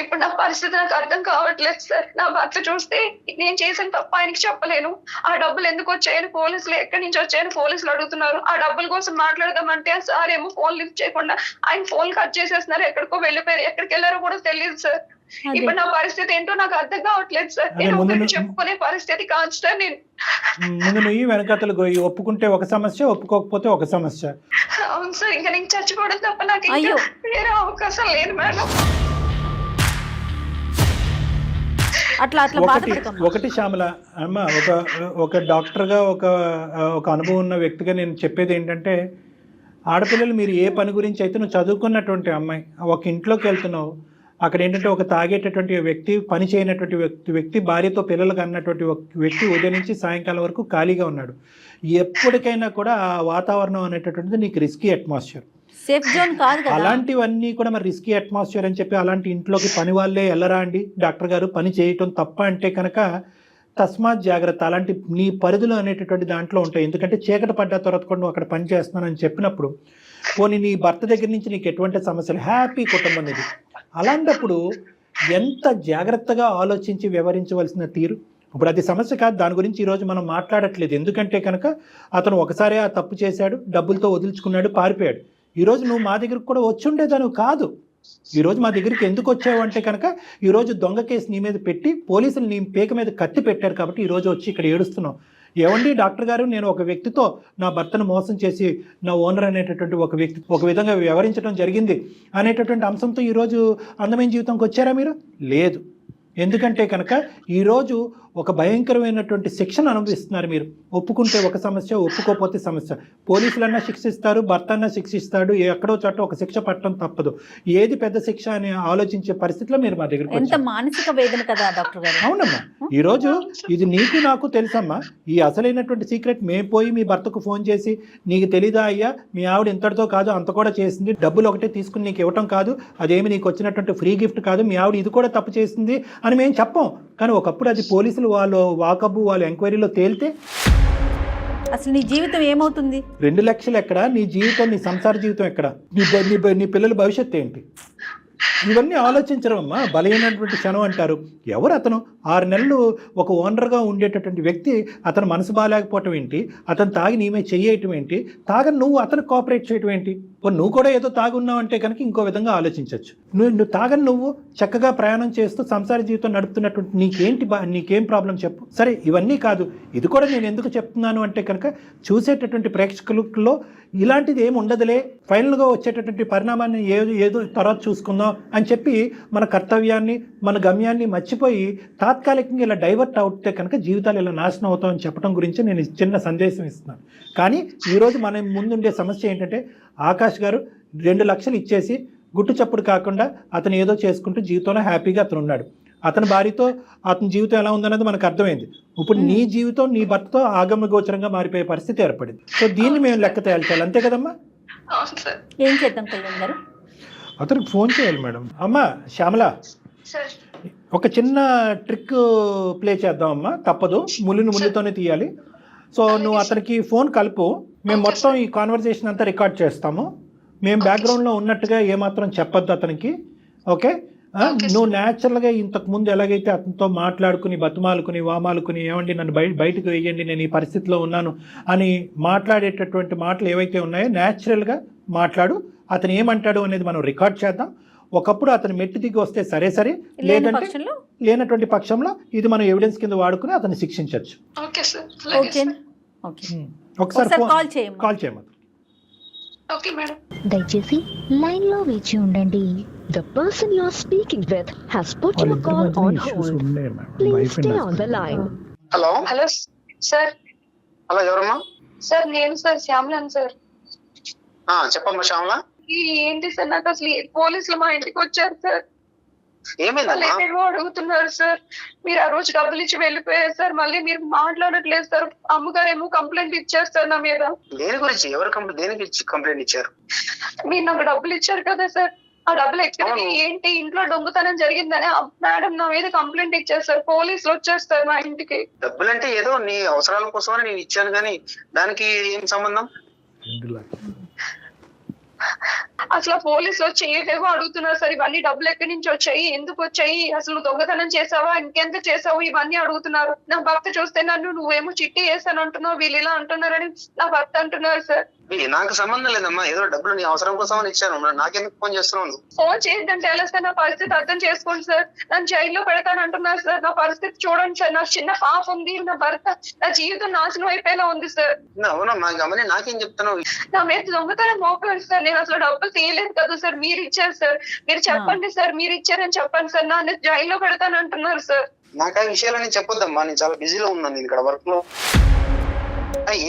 ఇప్పుడు నా పరిస్థితి నాకు అర్థం కావట్లేదు సార్. నా భర్త చూస్తే నేను చేసిన తప్ప ఆయనకి చెప్పలేను. ఆ డబ్బులు ఎందుకు వచ్చాయని పోలీసులు, ఎక్కడి నుంచి వచ్చాయని పోలీసులు అడుగుతున్నారు. ఆ డబ్బుల కోసం మాట్లాడదామంటే సార్ ఏమో ఫోన్ లిఫ్ట్ చేయకుండా ఆయన ఫోన్ కట్ చేసేస్తున్నారు, ఎక్కడికో వెళ్ళిపోయారు, ఎక్కడికి వెళ్ళారో కూడా తెలియదు సార్. ఇప్పుడు నా పరిస్థితి ఏంటో నాకు అర్థం కావట్లేదు సార్. నేను ఒకరికి చెప్పుకునే పరిస్థితి కాదు సార్. నేను ముందు నువ్వు వెనకతలు ఒప్పుకుంటే ఒక సమస్య, ఒప్పుకోకపోతే ఒక సమస్య. అవును సార్, ఇంకా నేను చచ్చిపోవడం తప్ప నాకు వేరే అవకాశం లేదు మేడం. ఒకటి శ్యామల అమ్మ, ఒక డాక్టర్గా ఒక అనుభవం ఉన్న వ్యక్తిగా నేను చెప్పేది ఏంటంటే, ఆడపిల్లలు మీరు ఏ పని గురించి అయితే నువ్వు చదువుకున్నటువంటి అమ్మాయి ఒక ఇంట్లోకి వెళ్తున్నావు, అక్కడ ఏంటంటే ఒక తాగేటటువంటి వ్యక్తి, పని చేయనటువంటి వ్యక్తి, భార్యతో పిల్లలకు అన్నటువంటి వ్యక్తి ఉదయం నుంచి సాయంకాలం వరకు ఖాళీగా ఉన్నాడు. ఎప్పటికైనా కూడా ఆ వాతావరణం అనేటటువంటిది నీకు రిస్కీ అట్మాస్ఫియర్, సేఫ్ జోన్ కాదు కదా. అలాంటివన్నీ కూడా మరి రిస్కీ అట్మాస్ఫియర్ అని చెప్పి అలాంటి ఇంట్లోకి పని వాళ్ళే వెళ్ళరా అండి? డాక్టర్ గారు పని చేయటం తప్ప అంటే కనుక తస్మాత్ జాగ్రత్త. అలాంటి నీ పరిధులు అనేటటువంటి దాంట్లో ఉంటాయి. ఎందుకంటే చీకటి పడ్డ తర్వాత కూడా నువ్వు అక్కడ పని చేస్తున్నానని చెప్పినప్పుడు, పోనీ నీ భర్త దగ్గర నుంచి నీకు ఎటువంటి సమస్యలు, హ్యాపీ కుటుంబం ఇది. అలాంటప్పుడు ఎంత జాగ్రత్తగా ఆలోచించి వ్యవహరించవలసిన తీరు. ఇప్పుడు అది సమస్య కాదు, దాని గురించి ఈరోజు మనం మాట్లాడట్లేదు. ఎందుకంటే కనుక అతను ఒకసారి ఆ తప్పు చేశాడు, డబ్బులతో వదిలించుకున్నాడు, పారిపోయాడు. ఈరోజు నువ్వు మా దగ్గరకు కూడా వచ్చి ఉండేదాను కాదు. ఈరోజు మా దగ్గరికి ఎందుకు వచ్చావు అంటే కనుక ఈరోజు దొంగ కేసు నీ మీద పెట్టి పోలీసులు నీ పేక మీద కత్తి పెట్టారు కాబట్టి ఈరోజు వచ్చి ఇక్కడ ఏడుస్తున్నావు. ఏమండి డాక్టర్ గారు, నేను ఒక వ్యక్తితో నా భర్తను మోసం చేసి నా ఓనర్ అనేటటువంటి ఒక వ్యక్తి ఒక విధంగా వ్యవహరించడం జరిగింది అనేటటువంటి అంశంతో ఈరోజు అందమైన జీవితంకి వచ్చారా మీరు? లేదు. ఎందుకంటే కనుక ఈరోజు ఒక భయంకరమైనటువంటి శిక్షను అనుభవిస్తున్నారు మీరు. ఒప్పుకుంటే ఒక సమస్య, ఒప్పుకోకపోతే సమస్య. పోలీసులన్నా శిక్షిస్తారు, భర్త అన్నా శిక్షిస్తాడు, ఎక్కడో చోట ఒక శిక్ష పట్టడం తప్పదు. ఏది పెద్ద శిక్ష అని ఆలోచించే పరిస్థితిలో మీరు మా దగ్గరికి ఎంత మానసిక వేదన కదా డాక్టర్ గారు. అవునమ్మా, ఈరోజు ఇది నీకు నాకు తెలుసమ్మా. ఈ అసలైనటువంటి సీక్రెట్ మేము పోయి మీ భర్తకు ఫోన్ చేసి, నీకు తెలీదా అయ్యా, మీ ఆవిడ ఇంతటితో కాదు అంత కూడా చేసింది, డబ్బులు ఒకటే తీసుకుని నీకు ఇవ్వటం కాదు, అదేమి నీకు వచ్చినటువంటి ఫ్రీ గిఫ్ట్ కాదు, మీ ఆవిడ ఇది కూడా తప్పు చేసింది అని మేము చెప్పం. కానీ ఒకప్పుడు అది పోలీసులు వాళ్ళు వాకబు వాళ్ళు ఎంక్వైరీలో తేలితే అసలు నీ జీవితం ఏమవుతుంది? 2 లక్షలు ఎక్కడ, నీ జీవితం, నీ సంసార జీవితం ఎక్కడ, నీ పిల్లల భవిష్యత్తు ఏంటి? ఇవన్నీ ఆలోచించడం అమ్మా. బలహీనటువంటి క్షణం అంటారు. ఎవరు అతను? 6 నెలలు ఒక ఓనర్గా ఉండేటటువంటి వ్యక్తి, అతను మనసు బాగాలేకపోవటం ఏంటి, అతను తాగి నీమే చెయ్యటం ఏంటి, తాగని నువ్వు అతను కోఆపరేట్ చేయటం ఏంటి? నువ్వు కూడా ఏదో తాగున్నావు అంటే కనుక ఇంకో విధంగా ఆలోచించవచ్చు. నువ్వు తాగని నువ్వు చక్కగా ప్రయాణం చేస్తూ సంసార జీవితం నడుపుతున్నటువంటి నీకేం ప్రాబ్లం చెప్పు. సరే ఇవన్నీ కాదు, ఇది కూడా నేను ఎందుకు చెప్తున్నాను అంటే కనుక చూసేటటువంటి ప్రేక్షకులలో ఇలాంటిది ఏమి ఉండదులే, ఫైనల్గా వచ్చేటటువంటి పరిణామాన్ని ఏదో తర్వాత చూసుకుందాం అని చెప్పి మన కర్తవ్యాన్ని మన గమ్యాన్ని మర్చిపోయి తాత్కాలికంగా ఇలా డైవర్ట్ అవుతే కనుక జీవితాలు ఇలా నాశనం అవుతామని చెప్పడం గురించి నేను చిన్న సందేశం ఇస్తున్నాను. కానీ ఈరోజు మన ముందుండే సమస్య ఏంటంటే ఆకాష్ గారు 2 లక్షలు ఇచ్చేసి గుట్టు చప్పుడు కాకుండా అతను ఏదో చేసుకుంటూ జీవితంలో హ్యాపీగా అతను ఉన్నాడు. అతని భార్యతో అతని జీవితం ఎలా ఉందన్నది మనకు అర్థమైంది. ఇప్పుడు నీ జీవితం నీ భర్తతో ఆగమ గోచరంగా మారిపోయే పరిస్థితి ఏర్పడింది. సో దీన్ని మేము లెక్క తేల్చాలి, అంతే కదమ్మా? ఏం చేద్దాం కళ్యాణ్ గారు? అతనికి ఫోన్ చేయాలి మేడం. అమ్మా శ్యామల, ఒక చిన్న ట్రిక్ ప్లే చేద్దాం అమ్మా, తప్పదు, ముళ్ళుతోనే తీయాలి. సో నువ్వు అతనికి ఫోన్ కలుపు, మేము మొత్తం ఈ కాన్వర్జేషన్ అంతా రికార్డ్ చేస్తాము. మేము బ్యాక్గ్రౌండ్లో ఉన్నట్టుగా ఏమాత్రం చెప్పొద్దు అతనికి, ఓకే? నువ్వు న్యాచురల్గా ఇంతకుముందు ఎలాగైతే అతనితో మాట్లాడుకుని బతుమాలుకుని వామాలుకుని ఏమండి నన్ను బయటకు వేయండి నేను ఈ పరిస్థితిలో ఉన్నాను అని మాట్లాడేటటువంటి మాటలు ఏవైతే ఉన్నాయో న్యాచురల్గా మాట్లాడు. అతను ఏమంటాడు అనేది మనం రికార్డ్ చేద్దాం. ఒకప్పుడు అతను మెట్టు దిగి వస్తే సరే, లేదంటే లేనటువంటి పక్షంలో ఇది మనం ఎవిడెన్స్ కింద వాడుకుని అతన్ని శిక్షించవచ్చు. ఒకసారి కాల్ చేయమని. దయచేసి లైన్ లో వేచి ఉండండి. The person you are speaking with has put your call on hold. Please stay on the line. Hello sir. Hello ఎవరమ్మా? సార్ నేను సార్ శ్యామలాన్ సార్. చెప్పమ్మా శ్యామల. ఏంటి సార్, నాకు అసలు పోలీసులు మా ఇంటికి వచ్చారు సార్. ఏమైందమ్మా? అడుగుతున్నారు సార్, మీరు ఆ రోజు డబ్బులు ఇచ్చి వెళ్ళిపోయారు సార్, మళ్ళీ మీరు మాట్లాడట్లేదు సార్. అమ్మగారేమో కంప్లైంట్ ఇచ్చారు సార్ నా మీద. దేని గురించి? దేనికి కంప్లైంట్ ఇచ్చారు? మీరు నాకు డబ్బులు ఇచ్చారు కదా సార్, ఆ డబ్బులు ఎక్కడికి ఏంటి, ఇంట్లో దొంగతనం జరిగిందని మేడం నా మీద కంప్లైంట్ ఇచ్చారు సార్. పోలీసులు వచ్చారు సార్ మా ఇంటికి. డబ్బులంటే ఏదో నీ అవసరాల కోసమని నేను ఇచ్చాను, కానీ దానికి ఏం సంబంధం? అసలు పోలీసులు వచ్చి ఏదేవో అడుగుతున్నారు సార్. ఇవన్నీ డబ్బులు ఎక్కడి నుంచి వచ్చాయి, ఎందుకు వచ్చాయి, అసలు దొంగతనం చేసావా, ఇంకెంత చేసావు, ఇవన్నీ అడుగుతున్నారు. నా భర్త చూస్తే నన్ను నువ్వేమో చిట్టి వేసాను అంటున్నావు, వీళ్ళు ఇలా అంటున్నారని నా భర్త అంటున్నారు సార్. నాకు సంబంధం లేదమ్మా, ఏదో డబ్బులు నీ అవసరం కోసం అని ఇచ్చాను. నాకెందుకు ఫోన్ చేస్తున్నావు? ఫోన్ చేయొద్దంటే ఎలా సార్? నా పరిస్థితి అర్థం చేసుకోండి సార్. నన్ను జైల్లో పెడతాను అంటున్నారు సార్. నా పరిస్థితి చూడండి సార్, నాకు చిన్న పాప ఉంది, నా భర్త, నా జీవితం నాశనం అయిపోయేలా ఉంది సార్. అవునమ్మా, గమని నాకేం చెప్తున్నావు? నా మీద దొంగతనం మోపలేదు సార్. నేను అసలు డబ్బులు తీయలేదు కదా సార్, మీరు ఇచ్చారు సార్. మీరు చెప్పండి సార్, మీరు ఇచ్చారని చెప్పండి సార్. నన్ను జైల్లో పెడతాను అంటున్నారు సార్. నాకు ఆ విషయాలని చెప్పొద్దమ్మా, నేను చాలా బిజీలో ఉన్నాను ఇక్కడ వర్క్ లో.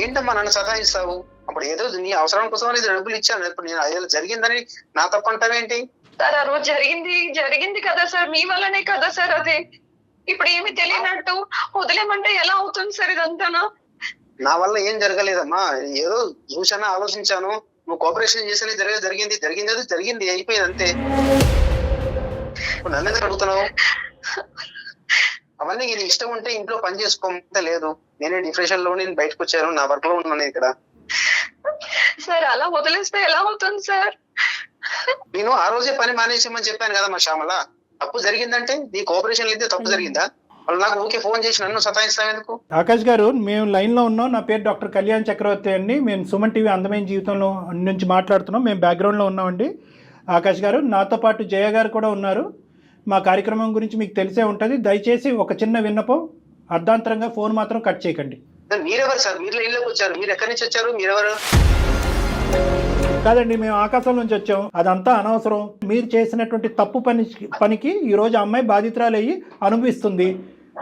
ఏంటమ్మా నన్ను సతాయిస్తావు? అప్పుడు ఏదో నీ అవసరం కోసం అనేది డబ్బులు ఇచ్చాను, ఇప్పుడు నేను అదే జరిగిందని నా తప్పు అంటావేంటి? సార్ ఆ రోజు జరిగింది కదా సార్, మీ వల్లనే కదా సార్. అదే ఇప్పుడు ఏమి తెలియనట్టు వదిలేమంటే ఎలా అవుతుంది సార్ ఇదంతానా? నా వల్ల ఏం జరగలేదమ్మా, ఏదో చూసాను, ఆలోచించాను. నువ్వు కోఆపరేషన్ చేసేది జరిగింది అయిపోయింది అంతే. నన్ను ఎందుకు అడుగుతున్నావు? అవన్నీ నేను ఇష్టం ఉంటే ఇంట్లో పని చేసుకోమంటే లేదు. నేనే డిప్రెషన్ లో నేను బయటకు వచ్చాను, నా వర్క్ లో ఉన్నాను ఇక్కడ. సార్ అలా వదిలేస్తే ఎలా అవుతుంది సార్? నేను ఆ రోజే పని మానేసామని చెప్పాను కదా మా శ్యామల. తప్పు జరిగిందంటే నీ కోఆపరేషన్ అయితే తప్పు జరిగిందా? వాళ్ళు నాకు ఊకే ఫోన్ చేసి నన్ను సతాయిస్తావు ఎందుకు? ఆకాష్ గారు, మేము లైన్లో ఉన్నాం. నా పేరు డాక్టర్ కళ్యాణ్ చక్రవర్తి అండి. మేము సుమన్ టీవీ అందమైన జీవితంలో నుంచి మాట్లాడుతున్నాం. మేము బ్యాక్గ్రౌండ్లో ఉన్నామండి. ఆకాష్ గారు, నాతో పాటు జయ గారు కూడా ఉన్నారు. మా కార్యక్రమం గురించి మీకు తెలిసే ఉంటుంది. దయచేసి ఒక చిన్న విన్నపం, అర్ధాంతరంగా ఫోన్ మాత్రం కట్ చేయకండి. మీరెవరు సార్? మీరు లైన్లోకి వచ్చారు, మీరు ఎక్కడి నుంచి వచ్చారు? మీరెవరు? కాదండి, మేము ఆకాశం నుంచి వచ్చాం. అదంతా అనవసరం. మీరు చేసినటువంటి తప్పు పనికి ఈ రోజు అమ్మాయి బాధితురాలు అయ్యి అనుభవిస్తుంది.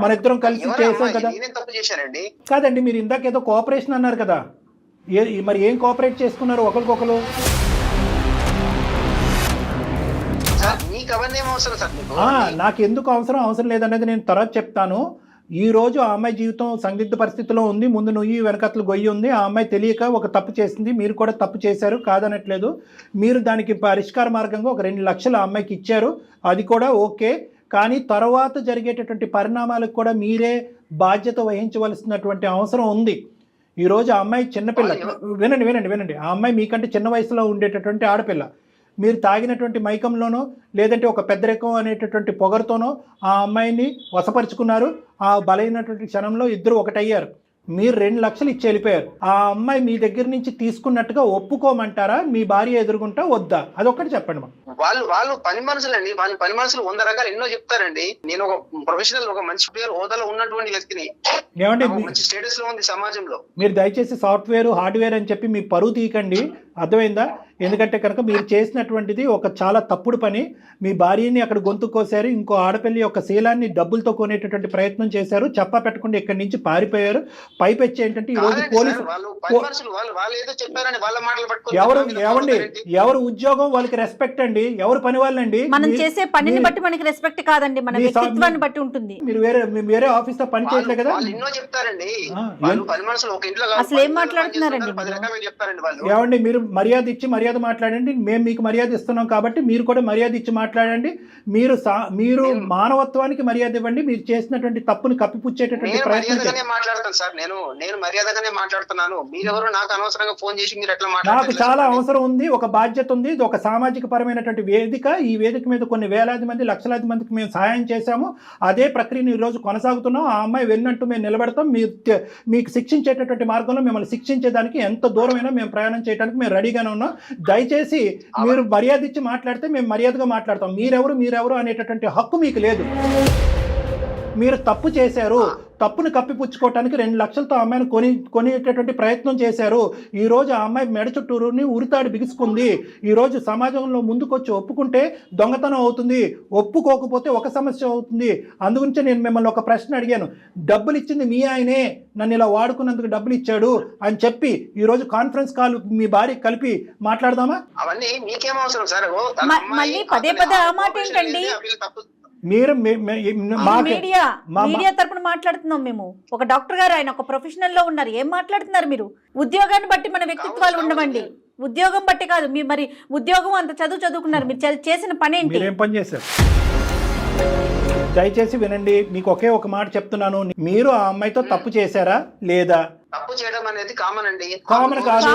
మన ఇద్దరం కలిసి చేసాం కదా. తప్పు చేశానండి? కాదండి, మీరు ఇందాక ఏదో కోఆపరేషన్ అన్నారు కదా, మరి ఏం కోఆపరేట్ చేసుకున్నారు ఒకరికొకరు? నాకు ఎందుకు అవసరం లేదనేది నేను తర్వాత చెప్తాను. ఈ రోజు ఆ అమ్మాయి జీవితం సందిగ్ధ పరిస్థితిలో ఉంది. ముందు నువ్వు వెనకట్లు గొయ్యి ఉంది. ఆ అమ్మాయి తెలియక ఒక తప్పు చేసింది. మీరు కూడా తప్పు చేశారు, కాదనట్లేదు. మీరు దానికి పరిష్కార మార్గంగా ఒక 2 లక్షలు ఆ అమ్మాయికి ఇచ్చారు, అది కూడా ఓకే. కానీ తర్వాత జరిగేటటువంటి పరిణామాలకు కూడా మీరే బాధ్యత వహించవలసినటువంటి అవసరం ఉంది. ఈరోజు ఆ అమ్మాయి చిన్నపిల్ల. వినండి. ఆ అమ్మాయి మీకంటే చిన్న వయసులో ఉండేటటువంటి ఆడపిల్ల. మీరు తాగినటువంటి మైకంలోనో లేదంటే ఒక పెద్దరికం అనేటటువంటి పొగరుతోనో ఆ అమ్మాయిని వశపరుచుకున్నారు. ఆ బలైనటువంటి క్షణంలో ఇద్దరు ఒకటయ్యారు. మీరు 2 లక్షలు ఇచ్చి వెళ్ళిపోయారు. ఆ అమ్మాయి మీ దగ్గర నుంచి తీసుకున్నట్టుగా ఒప్పుకోమంటారా? మీ భార్య ఎదురుగుంటా వద్దా? అదొక్కటి చెప్పండి మాకు. వాళ్ళు పని మనుషులండి. వాళ్ళు పని మనుషులు 100 రకాలు ఎన్నో చెప్తారండి. నేను ఒక ప్రొఫెషనల్, ఒక మంచి పేరు హోదాలో ఉన్నటువంటి వ్యక్తిని, ఏమండి మంచి స్టేటస్ లో ఉంది సమాజంలో. మీరు దయచేసి సాఫ్ట్వేర్ హార్డ్వేర్ అని చెప్పి మీ పరువు తీయకండి, అర్థమైందా? ఎందుకంటే కనుక మీరు చేసినటువంటిది ఒక చాలా తప్పుడు పని. మీ భార్యని అక్కడ గొంతు కోసారు, ఇంకో ఆడపిల్లి యొక్క శీలాన్ని డబ్బులతో కొనేటటువంటి ప్రయత్నం చేశారు, చెప్పా పెట్టకుండా ఇక్కడి నుంచి పారిపోయారు. పైపెచ్చి ఏంటంటే ఈ రోజు పోలీసు ఎవరు ఉద్యోగం వాళ్ళకి రెస్పెక్ట్ అండి, ఎవరు పని వాళ్ళండి. మనం చేసే పనిని బట్టి మనకి రెస్పెక్ట్ కాదండి, మన వ్యక్తిత్వాన్ని బట్టి ఉంటుంది. మీరు వేరే ఆఫీస్ లో పని చేయట్లేదు కదా. ఎన్నో చెప్తారండి. అసలు ఏం మాట్లాడుతున్నారండి? ఏమండి మీరు మర్యాద ఇచ్చి మర్యాద మాట్లాడండి. మేము మీకు మర్యాద ఇస్తున్నాం కాబట్టి మీరు కూడా మర్యాద ఇచ్చి మాట్లాడండి. మీరు మానవత్వానికి మర్యాద ఇవ్వండి. మీరు చేసినటువంటి తప్పుని కప్పిపుచ్చేటటువంటి ప్రయత్నం మాట్లాడతాను సార్. నేను మర్యాదగానే మాట్లాడుతున్నాను. మీరెవరు నాకు అనవసరంగా ఫోన్ చేసి మీరు ఎట్లా మాట్లాడారు? నాకు చాలా అవసరం ఉంది, ఒక బాధ్యత ఉంది. ఇది ఒక సామాజిక పరమైనటువంటి వేదిక. ఈ వేదిక మీద కొన్ని వేలాది మంది, లక్షలాది మందికి మేము సహాయం చేశాము. అదే ప్రక్రియను ఈ రోజు కొనసాగుతున్నాం. ఆ అమ్మాయి వెళ్ళినట్టు మేము నిలబడతాం. మీకు శిక్షించేటటువంటి మార్గంలో మిమ్మల్ని శిక్షించేదానికి ఎంత దూరమైనా మేము ప్రయాణం చేయడానికి మేము రెడీగానే ఉన్నాం. దయచేసి మీరు మర్యాద ఇచ్చి మాట్లాడితే మేము మర్యాదగా మాట్లాడతాం. మీరెవరు అనేటటువంటి హక్కు మీకు లేదు. మీరు తప్పు చేశారు, తప్పును కప్పిపుచ్చుకోవటానికి 2 లక్షలతో అమ్మాయిని కొనేటటువంటి ప్రయత్నం చేశారు. ఈ రోజు ఆ అమ్మాయి మెడ చుట్టూరుని ఉరితాడు బిగుసుకుంది. ఈ రోజు సమాజంలో ముందుకొచ్చి ఒప్పుకుంటే దొంగతనం అవుతుంది, ఒప్పుకోకపోతే ఒక సమస్య అవుతుంది. అందుగురించి నేను మిమ్మల్ని ఒక ప్రశ్న అడిగాను. డబ్బులు ఇచ్చింది మీ ఆయనే, నన్ను ఇలా వాడుకున్నందుకు డబ్బులు ఇచ్చాడు అని చెప్పి ఈ రోజు కాన్ఫరెన్స్ కాల్ మీ భార్య కలిపి మాట్లాడదామా? అవన్నీ మీకేం అవసరం సార్? మళ్ళీ పదే పదే ఆ మాట ఏంటండి? మీరు మీడియా తరపున మాట్లాడుతున్నాం మేము. ఒక డాక్టర్ గారు, ఆయన ఒక ప్రొఫెషనల్ లో ఉన్నారు. ఏం మాట్లాడుతున్నారు మీరు? ఉద్యోగాన్ని బట్టి మన వ్యక్తిత్వాలు ఉండవండి. ఉద్యోగం బట్టి కాదు. మీరు మరి ఉద్యోగం అంత చదువుకున్నారు, మీరు చేసిన పని ఏంటి? ఏం పని చేశారు? దయచేసి వినండి, మీకు ఒకే ఒక మాట చెప్తున్నాను. మీరు ఆ అమ్మాయితో తప్పు చేశారా లేదా? తప్పు చేయడం అనేది కామన్ అండి. కామన్ కాదు,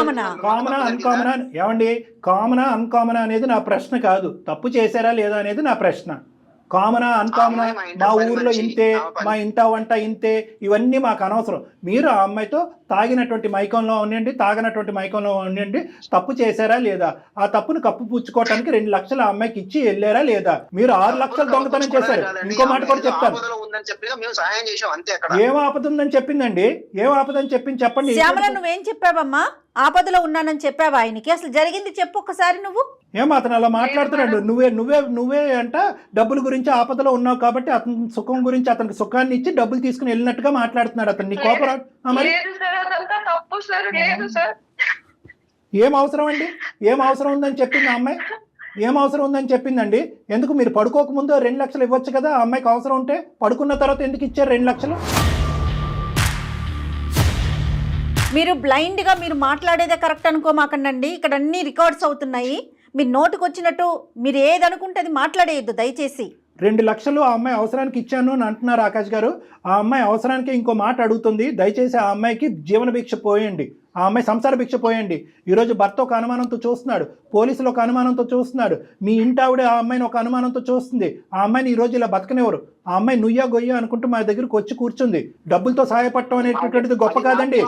కామనా అన్కామనా? ఏమండి, కామనా అన్కామనా అనేది నా ప్రశ్న కాదు. తప్పు చేశారా లేదా అనేది నా ప్రశ్న. కామనా అన్కామనా, మా ఊర్లో ఇంతే, మా ఇంట వంట ఇంతే, ఇవన్నీ మాకు అనవసరం. మీరు ఆ అమ్మాయితో తాగినటువంటి మైకంలో ఉండండి, తాగినటువంటి మైకంలో ఉండండి, తప్పు చేశారా లేదా? ఆ తప్పును కప్పిపుచ్చుకోవటానికి 2 లక్షలు ఆ అమ్మాయికి ఇచ్చి వెళ్ళారా లేదా? మీరు 6 లక్షలు దొంగతనం చేశారు. ఇంకో మాట కూడా చెప్తాను. ఏం ఆపద ఉందని చెప్పిందండి? ఏం ఆపదని చెప్పింది చెప్పండి. శ్యామల, నువ్వేం చెప్పావమ్మా? ఆపదలో ఉన్నానని చెప్పావా ఆయనకి? అసలు జరిగింది చెప్పు ఒకసారి. నువ్వు ఏమో అతను అలా మాట్లాడుతున్నాడు. నువ్వే అంట డబ్బుల గురించి ఆపదలో ఉన్నావు కాబట్టి అతని సుఖం గురించి అతనికి సుఖాన్ని ఇచ్చి డబ్బులు తీసుకుని వెళ్ళినట్టుగా మాట్లాడుతున్నాడు అతను. నీ కోపరా? మరి ఏం అవసరం అండి? ఏం అవసరం ఉందని చెప్పింది ఆ అమ్మాయి? ఏం అవసరం ఉందని చెప్పిందండి? ఎందుకు మీరు పడుకోకముందు 2 లక్షలు ఇవ్వచ్చు కదా ఆ అమ్మాయికి అవసరం ఉంటే? పడుకున్న తర్వాత ఎందుకు ఇచ్చారు 2 లక్షలు? మీరు బ్లైండ్గా మీరు మాట్లాడేదే కరెక్ట్ అనుకోమాకండి. ఇక్కడ అన్ని రికార్డ్స్ అవుతున్నాయి. మీరు నోటుకు వచ్చినట్టు మీరు ఏదనుకుంటే అది మాట్లాడేయద్దు దయచేసి. 2 లక్షలు ఆ అమ్మాయి అవసరానికి ఇచ్చాను అని అంటున్నారు ఆకాష్ గారు. ఆ అమ్మాయి అవసరానికి ఇంకో మాట అడుగుతుంది. దయచేసి ఆ అమ్మాయికి జీవన భిక్ష పోయండి, ఆ అమ్మాయి సంసార భిక్ష పోయండి. ఈరోజు భర్త ఒక అనుమానంతో చూస్తున్నాడు, పోలీసులు ఒక అనుమానంతో చూస్తున్నాడు, మీ ఇంటి ఆవిడ ఆ అమ్మాయిని ఒక అనుమానంతో చూస్తుంది. ఆ అమ్మాయిని ఈరోజు ఇలా బతకనివ్వరు. ఆ అమ్మాయి నుయ్యా గొయ్యా అనుకుంటూ మా దగ్గరకు వచ్చి కూర్చుంది. డబ్బులతో సహాయపడటం అనేటటువంటిది గొప్ప కాదండి.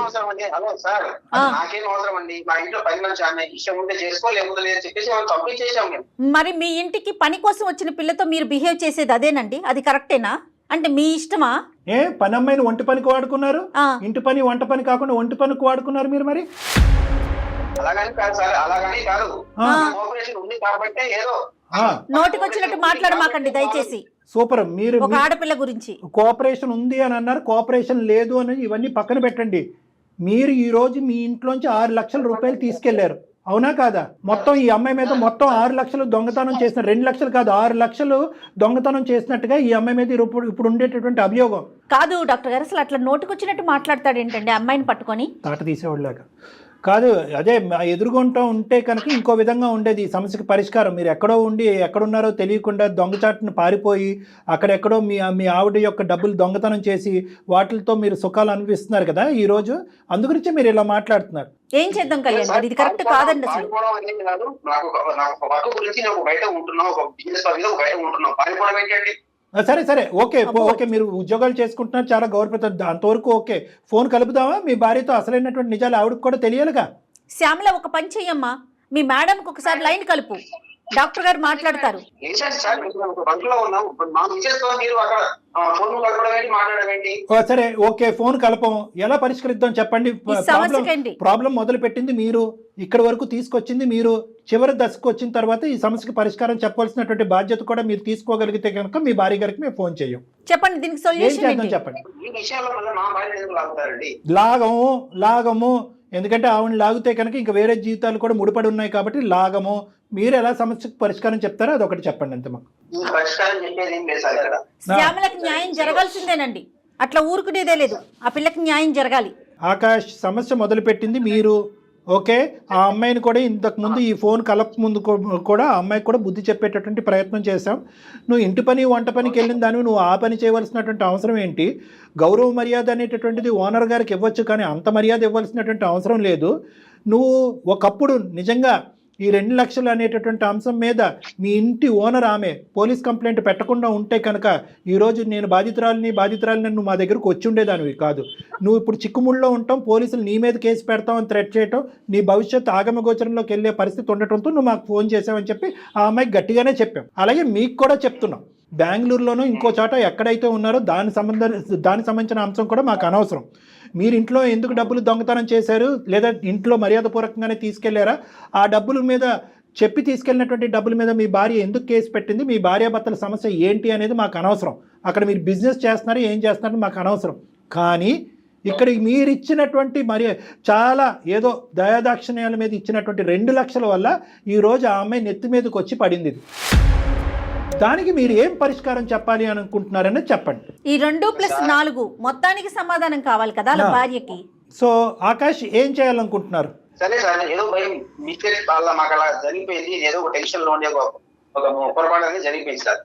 మరి మీ ఇంటికి పని కోసం వచ్చిన పిల్లతో మీరు బిహేవ్ చేసేది అదేనండి? అది కరెక్టేనా? అంటే మీ ఇష్టమా? పని అమ్మాయిని ఒంటి పనికి వాడుకున్నారు, ఇంటి పని వంట పని కాకుండా ఒంటి పనికి వాడుకున్నారు మీరు. మరి నోటికి వచ్చినట్టు మాట్లాడమాకండి దయచేసి. సూపర్. మీరు ఒక ఆడపిల్ల గురించి కోఆపరేషన్ ఉంది అని అన్నారు, కోఆపరేషన్ లేదు అని ఇవన్నీ పక్కన పెట్టండి. మీరు ఈ రోజు మీ ఇంట్లోంచి 6 లక్షల రూపాయలు తీసుకెళ్లారు, అవునా కాదా? మొత్తం ఈ అమ్మాయి మీద మొత్తం 6 లక్షలు దొంగతనం చేసిన, 2 లక్షలు కాదు 6 లక్షలు దొంగతనం చేసినట్టుగా ఈ అమ్మాయి మీద ఇప్పుడు ఉండేటటువంటి అభియోగం. కాదు డాక్టర్ గారు, అసలు అట్లా నోటుకొచ్చినట్టు మాట్లాడతాడు ఏంటండి అమ్మాయిని పట్టుకొని? తాట తీసేవాళ్ళగా కాదు, అదే ఎదురుగుంటూ ఉంటే కనుక ఇంకో విధంగా ఉండేది ఈ సమస్యకి పరిష్కారం. మీరు ఎక్కడో ఉండి ఎక్కడున్నారో తెలియకుండా దొంగచాటును పారిపోయి అక్కడెక్కడో మీ ఆవిడ యొక్క డబ్బులు దొంగతనం చేసి వాటితో మీరు సుఖాలు అనిపిస్తున్నారు కదా ఈ రోజు. అందుగురించి మీరు ఇలా మాట్లాడుతున్నారు. ఏం చేద్దాం కళ్యాణ్ గారు, ఇది కరెక్ట్ కాదండి అసలు. సరే సరే ఓకే ఓకే, మీరు ఉద్యోగాలు చేసుకుంటున్నారు, చాలా గౌరవప్రదం, అంతవరకు ఓకే. ఫోన్ కలుపుదామా? మీ భార్యతో అసలైనటువంటి నిజాలు ఆవిడకి కూడా తెలియాలిగా. శ్యామల, ఒక పని చెయ్యమ్మా, మీ మేడంకి ఒకసారి లైన్ కలుపు, డాక్టర్ గారు మాట్లాడతారు. సరే ఓకే, ఫోన్ కలపం, ఎలా పరిష్కరిద్దాం చెప్పండి. ప్రాబ్లం మొదలు పెట్టింది మీరు, ఇక్కడ వరకు తీసుకొచ్చింది మీరు, చివరి దశకు వచ్చిన తర్వాత ఈ సమస్యకి పరిష్కారం చెప్పాల్సినటువంటి బాధ్యత కూడా మీరు తీసుకోగలిగితే కనుక మీ భార్య గారికి మేము ఫోన్ చేయం. చెప్పండి, దీనికి సొల్యూషన్ చెప్పండి. లాగము ఎందుకంటే ఆవిడ లాగితే కనుక ఇంకా వేరే జీవితాలు కూడా ముడిపడి ఉన్నాయి కాబట్టి లాగము. మీరు ఎలా సమస్యకు పరిష్కారం చెప్తారో అదొకటి చెప్పండి అంతే. మాకు శ్యామలకి న్యాయం జరగాల్సిందేనండి, అట్లా ఊరుకునేదే లేదు, ఆ పిల్లకి న్యాయం జరగాలి. ఆకాష్, సమస్య మొదలుపెట్టింది మీరు, ఓకే. ఆ అమ్మాయిని కూడా ఇంతకు ముందు ఈ ఫోన్ కలప ముందు కూడా ఆ అమ్మాయికి కూడా బుద్ధి చెప్పేటటువంటి ప్రయత్నం చేశాం. నువ్వు ఇంటి పని వంట పనికి వెళ్ళిన దాన్ని నువ్వు ఆ పని చేయవలసినటువంటి అవసరం ఏంటి? గౌరవ మర్యాద అనేటటువంటిది ఓనర్ గారికి ఇవ్వచ్చు, కానీ అంత మర్యాద ఇవ్వాల్సినటువంటి అవసరం లేదు. నువ్వు ఒకప్పుడు నిజంగా ఈ 2 లక్షలు అనేటటువంటి అంశం మీద మీ ఇంటి ఓనర్ ఆమె పోలీస్ కంప్లైంట్ పెట్టకుండా ఉంటే కనుక ఈరోజు నేను బాధితురాలిని నువ్వు మా దగ్గరకు వచ్చి ఉండేదానివి కాదు. నువ్వు ఇప్పుడు చిక్కుముళ్ళలో ఉంటాం, పోలీసులు నీ మీద కేసు పెడతామని థ్రెట్ చేయటం, నీ భవిష్యత్తు ఆగమగోచరంలోకి వెళ్ళే పరిస్థితి ఉండటంతో నువ్వు మాకు ఫోన్ చేసావని చెప్పి ఆ అమ్మాయికి గట్టిగానే చెప్పాం. అలాగే మీకు కూడా చెప్తున్నాం, బెంగళూరులోనూ ఇంకో చోట ఎక్కడైతే ఉన్నారో దానికి సంబంధించిన అంశం కూడా మాకు అనవసరం. మీరు ఇంట్లో ఎందుకు డబ్బులు దొంగతనం చేశారు, లేదా ఇంట్లో మర్యాదపూర్వకంగానే తీసుకెళ్లారా, ఆ డబ్బుల మీద చెప్పి తీసుకెళ్ళినటువంటి డబ్బుల మీద మీ భార్య ఎందుకు కేసు పెట్టింది, మీ భార్యాభర్తల సమస్య ఏంటి అనేది మాకు అనవసరం. అక్కడ మీరు బిజినెస్ చేస్తున్నారు, ఏం చేస్తున్నారు మాకు అనవసరం. కానీ ఇక్కడ మీరు ఇచ్చినటువంటి చాలా ఏదో దయాదాక్షిణ్యాల మీద ఇచ్చినటువంటి 2 లక్షల వల్ల ఈరోజు ఆ అమ్మాయి నెత్తి మీదకి వచ్చి పడింది. దానికి మీరు ఏం పరిష్కారం చెప్పాలి అని అనుకుంటున్నారని చెప్పండి. ఈ 2+4 మొత్తానికి సమాధానం కావాలి కదా భార్యకి. సో ఆకాష్, ఏం చేయాలనుకుంటున్నారు? సరే సార్, ఏదో భయం మిస్టేక్ వల్ల మాకు అలా జరిగిపోయింది, ఏదో ఒక టెన్షన్ లో ఉండే ఒక పొరపాటు అనేది జరిగిపోయింది సార్.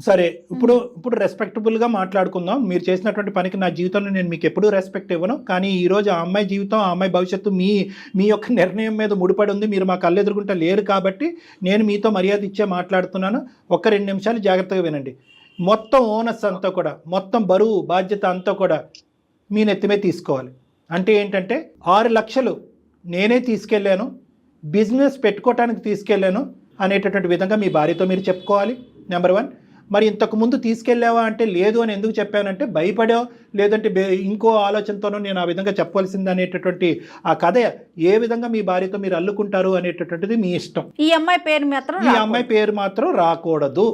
సరే, ఇప్పుడు రెస్పెక్టబుల్ గా మాట్లాడుకుందాం. మీరు చేసినటువంటి పనికి నా జీవితంలో నేను మీకు ఎప్పుడూ రెస్పెక్ట్ ఇవ్వను, కానీ ఈ రోజు ఆ అమ్మాయి జీవితం, ఆ అమ్మాయి భవిష్యత్తు మీ యొక్క నిర్ణయం మీద ముడిపడి ఉంది. మీరు మా కళ్ళెదురుగుంటా లేరు కాబట్టి నేను మీతో మర్యాద ఇచ్చే మాట్లాడుతున్నాను. 1-2 నిమిషాలు జాగ్రత్తగా వినండి. మొత్తం ఓనర్స్ అంతా కూడా, మొత్తం బరువు బాధ్యత అంతా కూడా మీ నెత్తిమే తీసుకోవాలి. అంటే ఏంటంటే 6 లక్షలు నేనే తీసుకెళ్ళాను, బిజినెస్ పెట్టుకోవటానికి తీసుకెళ్ళాను అనేటటువంటి విధంగా మీ భార్యతో మీరు చెప్పుకోవాలి. నెంబర్ 1. మరి ఇంతకుముందు తీసుకెళ్ళావా అంటే లేదు అని ఎందుకు చెప్పానంటే భయపడో లేదంటే ఇంకో ఆలోచనతోనో నేను ఆ విధంగా చెప్పవలసింది అనేటటువంటి ఆ కథ ఏ విధంగా మీ భార్యతో మీరు అల్లుకుంటారు అనేటటువంటిది మీ ఇష్టం. ఈ అమ్మాయి పేరు మాత్రం రాకూడదు.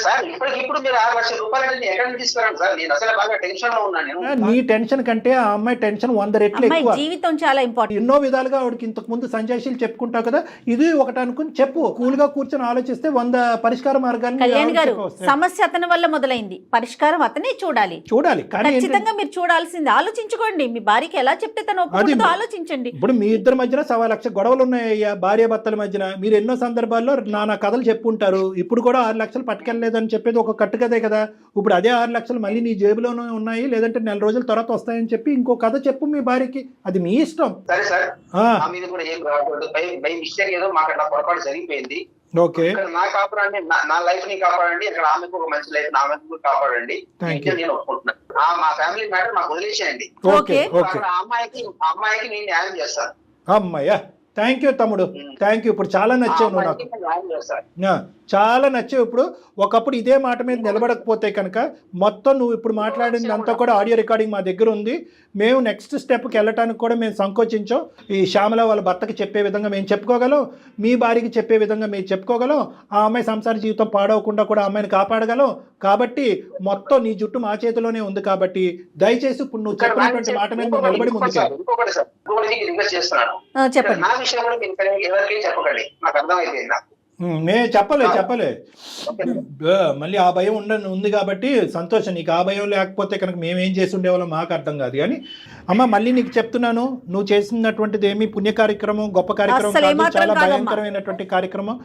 సార్ ఇప్పుడు మీరు 6 లక్షల రూపాయలు ఎక్కడ నుంచి తీసుకురండి సార్? నేను అసలు బాగా టెన్షన్ లో ఉన్నాను. నీ టెన్షన్ కంటే ఆ అమ్మాయి టెన్షన్ 100 రెట్లు ఎక్కువ. జీవితం చాలా ఇంపార్టెంట్. ఎన్నో విధాలుగా ఆవిడకి ఇంతకు ముందు సంజాయిషీలు చెప్పుకుంటావు కదా, ఇది ఒకటి అనుకుని చెప్పు. కూల్ గా కూర్చొని ఆలోచిస్తే 100 పరిష్కార మార్గాలు. కళ్యాణ్ గారు, సమస్య అతని వల్ల మొదలైంది, పరిష్కారం అతనే చూడాలి. కానీ ఖచ్చితంగా మీరు చూడాల్సింది. ఆలోచించుకోండి, మీ భార్యకి ఎలా చెప్తే తను ఆలోచించండి. ఇప్పుడు మీ ఇద్దరి మధ్యన 1.25 లక్ష గొడవలు ఉన్నాయ్యా భార్య భర్తల మధ్యన. మీరు ఎన్నో సందర్భాల్లో నా కథలు చెప్పుంటారు. ఇప్పుడు కూడా 6 లక్షలు పట్టుకెళ్ళలేదని చెప్పేది ఒక కట్టు కదే కదా. ఇప్పుడు అదే 6 లక్షలు మళ్ళీ నీ జేబులోనే ఉన్నాయి, లేదంటే 4 రోజుల తర్వాత వస్తాయని చెప్పి ఇంకో కథ చెప్పు మీ భార్యకి. అది మీ ఇష్టం. సరే సార్, మీద కూడా ఏం రాకూడదు. బై మిస్టేక్ ఏదో మాకు అట్లా పొరపాటు జరిగిపోయింది. ఓకే, నా కాపాడండి, నా లైఫ్ ని కాపాడండి, ఇక్కడ ఆమెకు ఒక మంచి లైఫ్, ఆమెకు కాపాడండి. నేను ఒప్పుకుంటున్నాను. మా ఫ్యామిలీ మ్యాటర్ మాకు వదిలేసేయండి. అమ్మాయికి నేను న్యాయం చేస్తాను. అమ్మాయ్యా, థ్యాంక్ యూ తమ్ముడు, థ్యాంక్ యూ. ఇప్పుడు చాలా నచ్చావు నువ్వు నాకు, చాలా నచ్చావు. ఇప్పుడు ఒకప్పుడు ఇదే మాట మీద నిలబడకపోతే కనుక మొత్తం నువ్వు ఇప్పుడు మాట్లాడింది అంతా కూడా ఆడియో రికార్డింగ్ మా దగ్గర ఉంది. మేము నెక్స్ట్ స్టెప్కి వెళ్ళటానికి కూడా మేము సంకోచించాం. ఈ శ్యామల వాళ్ళ భర్తకి చెప్పే విధంగా మేము చెప్పుకోగలం, మీ భార్యకి చెప్పే విధంగా మేము చెప్పుకోగలం, ఆ అమ్మాయి సంసార జీవితం పాడవకుండా కూడా అమ్మాయిని కాపాడగలం. కాబట్టి మొత్తం నీ జుట్టు మా చేతిలోనే ఉంది. కాబట్టి దయచేసి ఇప్పుడు నువ్వు చెప్పినటువంటి మాట మీద నువ్వు నిలబడి ముందుకు చెప్పండి. చెప్పలే మళ్ళీ ఆ భయం ఉంది కాబట్టి సంతోషం. నీకు ఆ భయం లేకపోతే కనుక మేమేం చేసి ఉండేవాళ్ళం మాకు అర్థం కాదు. కానీ అమ్మ మళ్ళీ నీకు చెప్తున్నాను, నువ్వు చేసినటువంటిది ఏమి పుణ్య కార్యక్రమం, గొప్ప కార్యక్రమం అస్సలు కాదు, ఏమాత్రం చాలా కాదమ్మా. భయంకరమైనటువంటి కార్యక్రమం.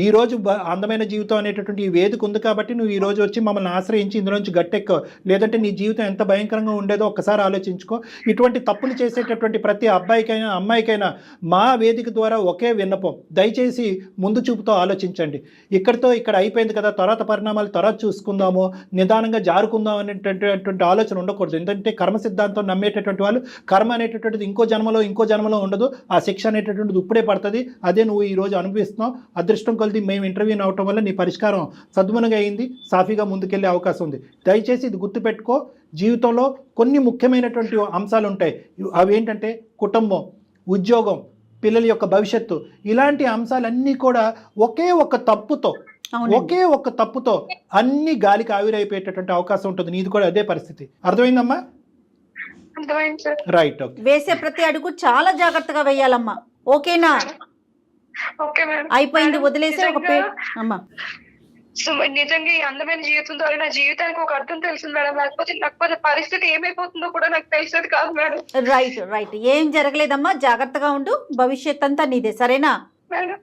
ఈ రోజు అందమైన జీవితం అనేటటువంటి ఈ వేదిక ఉంది కాబట్టి నువ్వు ఈ రోజు వచ్చి మమ్మల్ని ఆశ్రయించి ఇందులోంచి గట్టెక్కో, లేదంటే నీ జీవితం ఎంత భయంకరంగా ఉండేదో ఒక్కసారి ఆలోచించుకో. ఇటువంటి తప్పులు చేసేటటువంటి ప్రతి అబ్బాయికైనా అమ్మాయికైనా మా వేదిక ద్వారా ఒకే విన్నపం, దయచేసి ముందు చూపుతో ఆలోచించండి. ఇక్కడ అయిపోయింది కదా, తర్వాత పరిణామాలు తర్వాత చూసుకుందాము, నిదానంగా జారుకుందాం అనేటటువంటి ఆలోచన ఉండకూడదు. ఎందుకంటే కర్మ సిద్ధాంతం నమ్మేటటువంటి వాళ్ళు కర్మ అనేటటువంటిది ఇంకో జన్మలో ఉండదు, ఆ శిక్ష అనేటటువంటిది ఇప్పుడే పడుతుంది, అదే నువ్వు ఈ రోజు అనుభవిస్తున్నావు. అదృష్టం కొలిది మేము ఇంటర్వ్యూ అవటం వల్ల నీ పరిష్కారం సద్గుణంగా అయింది, సాఫీగా ముందుకెళ్ళే అవకాశం ఉంది. దయచేసి ఇది గుర్తుపెట్టుకో. జీవితంలో కొన్ని ముఖ్యమైనటువంటి అంశాలు ఉంటాయి, అవి ఏంటంటే కుటుంబం, ఉద్యోగం, పిల్లల యొక్క భవిష్యత్తు, ఇలాంటి అంశాలన్నీ కూడా ఒకే ఒక్క తప్పుతో అన్ని గాలికి ఆవిరైపోయేటటువంటి అవకాశం ఉంటుంది. నీది కూడా అదే పరిస్థితి. అర్థమైందమ్మా? అర్థమైంది సార్. రైట్. ఓకే. వేసే ప్రతి అడుగు చాలా జాగ్రత్తగా వేయాలమ్మా, ఓకేనా? Okay madam. అయిపోయింది, వదిలేసే ఒక పేరు అమ్మా. నిజంగా ఈ అందమైన జీవితం ద్వారా నా జీవితానికి ఒక అర్థం తెలిసింది మేడం. లేకపోతే పరిస్థితి ఏమైపోతుందో కూడా నాకు తెలిసేది కాదు మేడం. రైట్ ఏం జరగలేదమ్మా, జాగ్రత్తగా ఉండు, భవిష్యత్ అంతా నీదే, సరేనా? Madam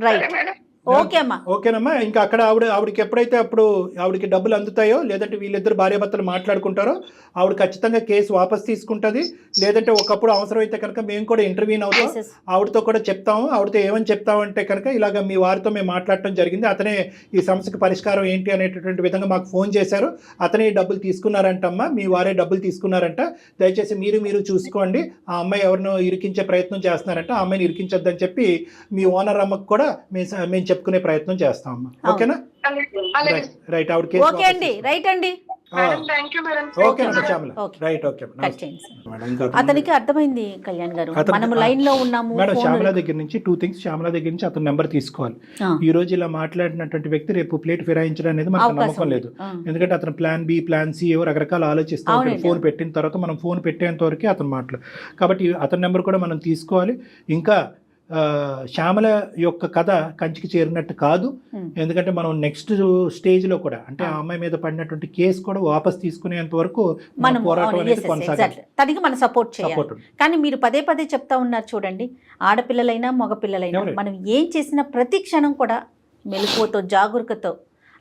right, madam. ఓకే అమ్మా. ఓకేనమ్మా. ఇంకా అక్కడ ఆవిడకి ఎప్పుడైతే అప్పుడు ఆవిడకి డబ్బులు అందుతాయో, లేదంటే వీళ్ళిద్దరు భార్యాభర్తలు మాట్లాడుకుంటారో, ఆవిడ ఖచ్చితంగా కేసు వాపస్ తీసుకుంటుంది. లేదంటే ఒకప్పుడు అవసరమైతే కనుక మేము కూడా ఇంటర్వ్యూ అవుతాం, ఆవిడతో కూడా చెప్తాము. ఆవిడతో ఏమని చెప్తామంటే కనుక ఇలాగ మీ వారితో మేము మాట్లాడటం జరిగింది, అతనే ఈ సమస్యకు పరిష్కారం ఏంటి అనేటటువంటి విధంగా మాకు ఫోన్ చేశారు, అతనే డబ్బులు తీసుకున్నారంటమ్మా, మీ వారే డబ్బులు తీసుకున్నారంట, దయచేసి మీరు చూసుకోండి, ఆ అమ్మాయి ఎవరినో ఇరికించే ప్రయత్నం చేస్తున్నారంట, ఆ అమ్మాయిని ఇరికించొద్దని చెప్పి మీ ఓనర్ అమ్మకు కూడా మేము చెప్పుకునే ప్రయత్నం చేస్తామమ్మా. ఓకేనా? రైట్. ఆవిడ కేసు ఓకే అండి, రైట్ అండి. అతనికి అర్థమైంది కళ్యాణ్ గారు, మనం లైన్ లో ఉన్నాము. మేడం శ్యామల దగ్గర నుంచి 2 things, శ్యామల దగ్గర నుంచి అతని నెంబర్ తీసుకోవాలి. ఈ రోజు ఇలా మాట్లాడినటువంటి వ్యక్తి రేపు ప్లేట్ ఫిరాయించడం అనేది మనకు నమ్మకం లేదు. ఎందుకంటే అతను ప్లాన్ బి, ప్లాన్ సి ఏవో రకరకాల ఆలోచిస్తూ ఉంటాడు. ఫోన్ పెట్టిన తర్వాత మనం ఫోన్ పెట్టేంత వరకే అతను మాట్లాడు. కాబట్టి అతని నెంబర్ కూడా మనం తీసుకోవాలి. ఇంకా శ్యామల యొక్క కథ కంచికి చేరినట్టు కాదు. ఎందుకంటే మనం నెక్స్ట్ స్టేజ్ లో కూడా, అంటే ఆ అమ్మాయి మీద పడినటువంటి కేసు కూడా వాపస్ తీసుకునేంత వరకు పోరాటం అనేది కొనసాగాలి. తనకి మనం సపోర్ట్ చేయాలి. కానీ మీరు పదే చెప్తా ఉన్నారు చూడండి, ఆడపిల్లలైనా మగపిల్లలైనా మనం ఏం చేసినా ప్రతి క్షణం కూడా మెలకువతో, జాగరూకతో,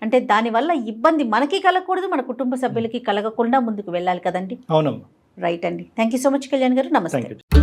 అంటే దానివల్ల ఇబ్బంది మనకి కలగకూడదు, మన కుటుంబ సభ్యులకి కలగకుండా ముందుకు వెళ్ళాలి కదండి. అవునమ్మా. రైట్ అండి. Thank you so much Kalyan గారు, నమస్తే.